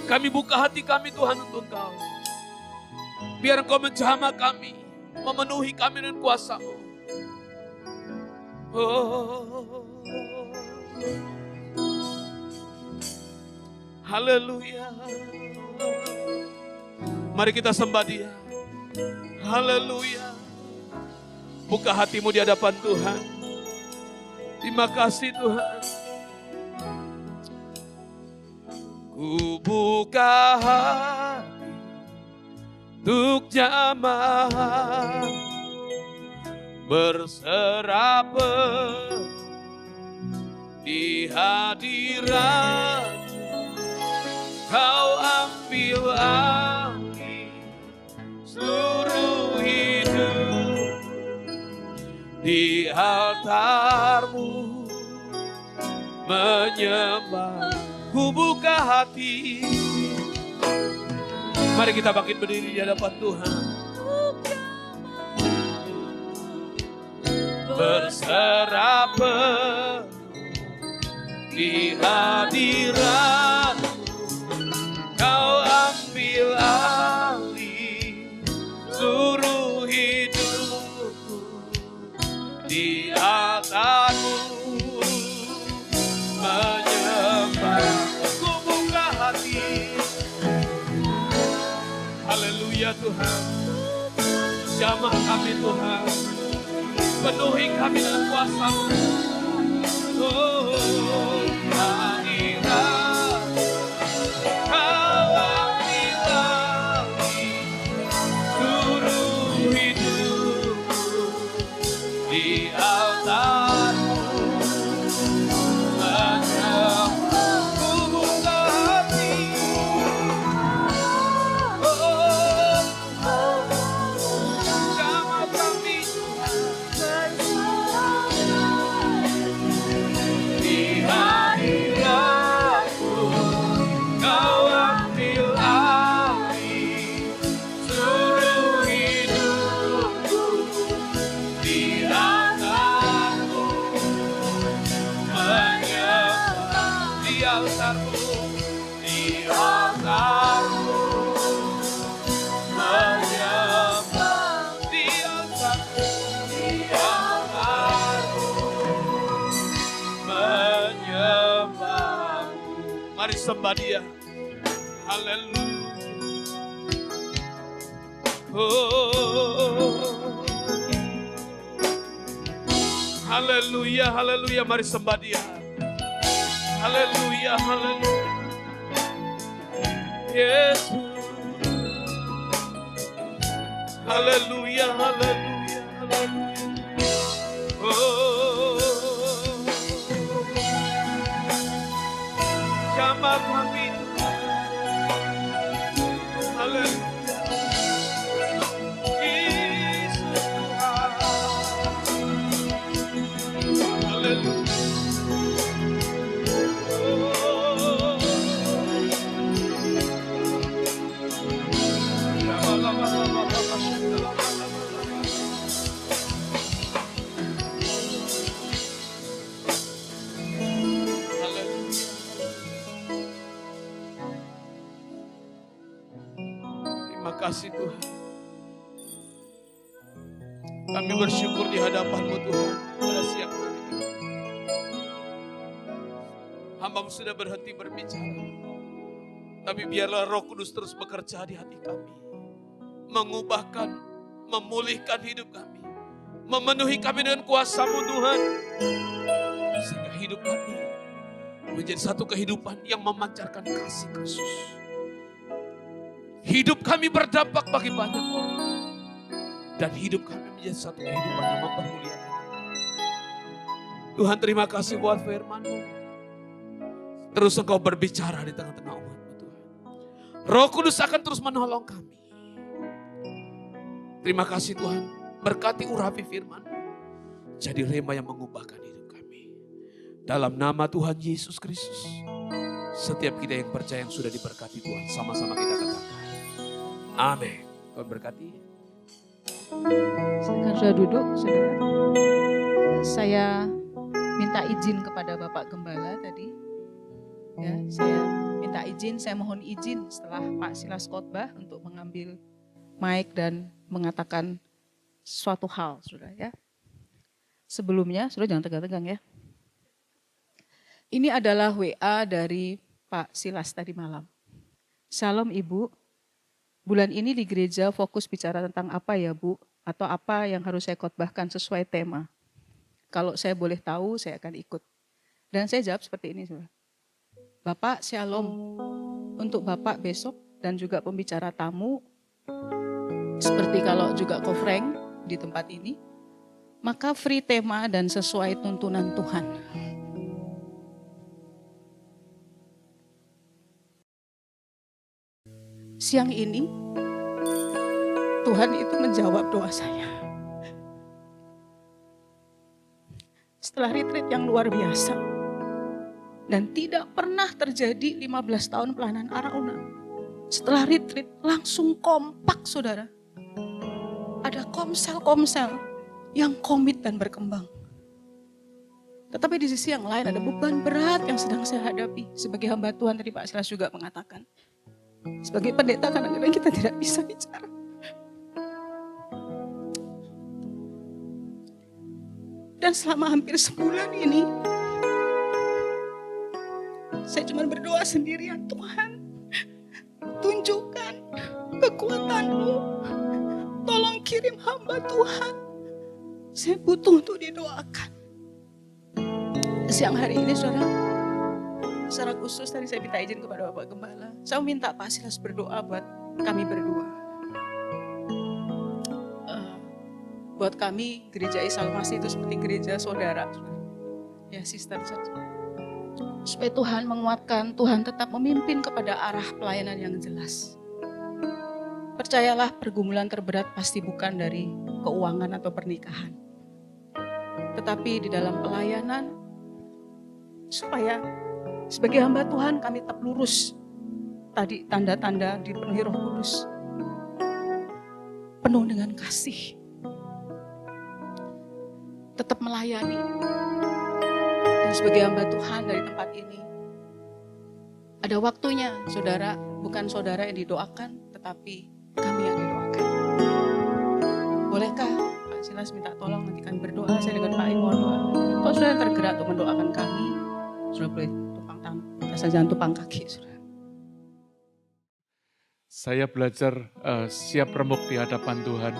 Kami buka hati kami Tuhan untuk Engkau. Biar Engkau menjamah kami. Memenuhi kami dengan kuasa-Mu. Oh. Haleluya. Mari kita sembah Dia. Haleluya. Buka hatimu di hadapan Tuhan. Terima kasih Tuhan. Ku buka hati untuk jamaah berserah penuh di hadirat. Kau ambil alih seluruh hidup di altar-Mu menyembah. Ku buka hati. Mari kita bangkit berdiri di hadapan Tuhan. Berserah penuh di hadirat. Kau ambil alih seluruh hidupku di altar-Mu menyembah. Ku buka hati. Haleluya Tuhan. Jamah kami Tuhan. Penuhi kami dengan kuasa-Mu. Oh, hadirat. Kau ambil alih seluruh hidupku di altar-Mu menyembah. Ku buka hati. Jamah kami di hadirat-Mu. Kau ambil alih seluruh hidupku di altar-Mu menyembah. Di altar-Mu, di altar-Mu menyembah. Di altar-Mu, di altar-Mu menyembah. Mari sembah Dia. Haleluya. Oh. Haleluya, haleluya. Mari sembah Dia. Haleluya, haleluya. Yesus. Haleluya, haleluya, haleluya. Oh. Jamah kami. Haleluya. Yesus Tuhan. Haleluya. Oh. Terima kasih Tuhan. Kami bersyukur di hadapan-Mu Tuhan pada siang hari ini. Hamba-Mu sudah berhenti berbicara. Tapi biarlah Roh Kudus terus bekerja di hati kami. Mengubahkan, memulihkan hidup kami. Memenuhi kami dengan kuasa-Mu Tuhan. Sehingga hidup kami menjadi satu kehidupan yang memancarkan kasih Kristus. Hidup kami berdampak bagi banyak orang. Dan hidup kami menjadi satu kehidupan yang mempermuliakan Engkau. Tuhan terima kasih buat firman-Mu. Terus Engkau berbicara di tengah-tengah umat-Mu Tuhan. Roh Kudus akan terus menolong kami. Terima kasih Tuhan. Berkati urapi firman-Mu. Jadi rema yang mengubahkan hidup kami. Dalam nama Tuhan Yesus Kristus. Setiap kita yang percaya yang sudah diberkati Tuhan. Sama-sama kita katakan. Amin. Tuhan berkati. Silakan sudah duduk, saudara. Saya minta izin kepada Bapak Gembala tadi. Ya, saya minta izin, saya mohon izin setelah Pak Silas khotbah untuk mengambil mic dan mengatakan suatu hal, saudara ya. Sebelumnya, saudara jangan tegang-tegang ya. Ini adalah WA dari Pak Silas tadi malam. Shalom Ibu. Bulan ini di gereja fokus bicara tentang apa ya Bu? Atau apa yang harus saya khotbahkan sesuai tema. Kalau saya boleh tahu, saya akan ikut. Dan saya jawab seperti ini, saudara. Bapak, shalom. untuk Bapak besok dan juga pembicara tamu, seperti kalau juga Kofreng di tempat ini, maka free tema dan sesuai tuntunan Tuhan. Siang ini Tuhan itu menjawab doa saya. Setelah retreat yang luar biasa dan tidak pernah terjadi 15 tahun pelayanan Arauna. Setelah retreat langsung kompak saudara. Ada komsel-komsel yang komit dan berkembang. Tetapi di sisi yang lain ada beban berat yang sedang saya hadapi. Sebagai hamba Tuhan tadi Pak Silas juga mengatakan. Sebagai pendeta kadang-kadang kita tidak bisa bicara. Dan selama hampir sebulan ini, saya cuma berdoa sendirian, Tuhan, tunjukkan kekuatan-Mu. Tolong kirim hamba Tuhan. Saya butuh untuk didoakan. Siang hari ini, saudara, secara khusus tadi saya minta izin kepada Bapak Gembala. Saya minta Pak Silas berdoa buat kami berdua. Buat kami, gereja Isalmasi itu seperti gereja saudara. Ya, sister church. Supaya Tuhan menguatkan, Tuhan tetap memimpin kepada arah pelayanan yang jelas. Percayalah, pergumulan terberat pasti bukan dari keuangan atau pernikahan. Tetapi di dalam pelayanan, supaya sebagai hamba Tuhan kami tetap lurus. Tadi tanda-tanda dipenuhi Roh Kudus. Penuh dengan kasih. Tetap melayani. Dan sebagai hamba Tuhan dari tempat ini, ada waktunya saudara, bukan saudara yang didoakan, tetapi kami yang didoakan. Bolehkah Pak Silas minta tolong nanti kami berdoa, saya dengan Pak Iwan doa. Kalau sudah tergerak untuk mendoakan kami, sudah boleh tupang tangan, asal jangan tupang kaki. Saudara. Saya belajar siap remuk di hadapan Tuhan,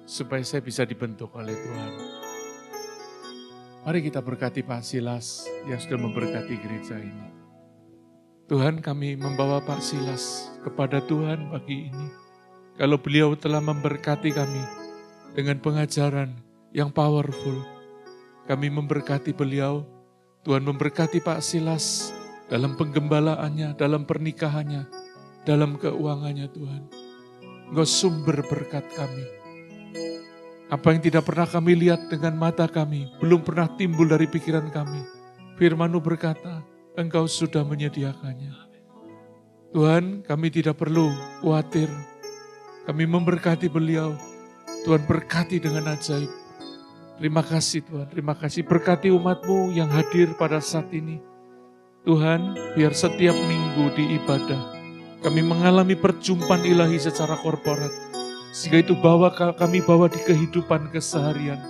supaya saya bisa dibentuk oleh Tuhan. Mari kita berkati Pak Silas yang sudah memberkati gereja ini. Tuhan, kami membawa Pak Silas kepada Tuhan pagi ini. Kalau beliau telah memberkati kami dengan pengajaran yang powerful, kami memberkati beliau. Tuhan memberkati Pak Silas dalam penggembalaannya, dalam pernikahannya, dalam keuangannya Tuhan. Engkau sumber berkat kami. Apa yang tidak pernah kami lihat dengan mata kami, belum pernah timbul dari pikiran kami. Firman-Mu berkata, Engkau sudah menyediakannya. Tuhan, kami tidak perlu khawatir. Kami memberkati beliau. Tuhan berkati dengan ajaib. Terima kasih Tuhan, terima kasih. Berkati umat-Mu yang hadir pada saat ini. Tuhan, biar setiap minggu di ibadah, kami mengalami perjumpaan ilahi secara korporat. Sehingga itu kami bawa di kehidupan keseharian.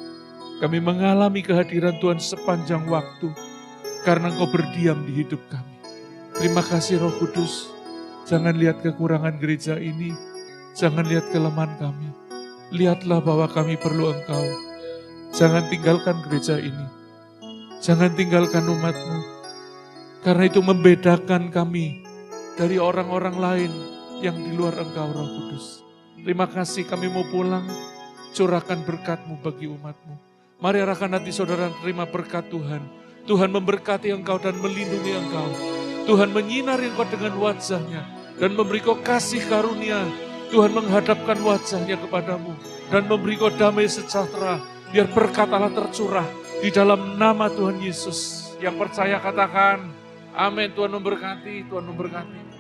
Kami mengalami kehadiran Tuhan sepanjang waktu. Karena Engkau berdiam di hidup kami. Terima kasih Roh Kudus. Jangan lihat kekurangan gereja ini. Jangan lihat kelemahan kami. Lihatlah bahwa kami perlu Engkau. Jangan tinggalkan gereja ini. Jangan tinggalkan umat-Mu. Karena itu membedakan kami dari orang-orang lain yang di luar Engkau Roh Kudus. Terima kasih kami mau pulang, curahkan berkat-Mu bagi umat-Mu. Mari arahkan hati saudara terima berkat Tuhan. Tuhan memberkati engkau dan melindungi engkau. Tuhan menyinari engkau dengan wajah-Nya dan memberi kau kasih karunia. Tuhan menghadapkan wajah-Nya kepadamu dan memberi kau damai sejahtera. Biar berkat Allah tercurah di dalam nama Tuhan Yesus. Yang percaya katakan, amin. Tuhan memberkati, Tuhan memberkati.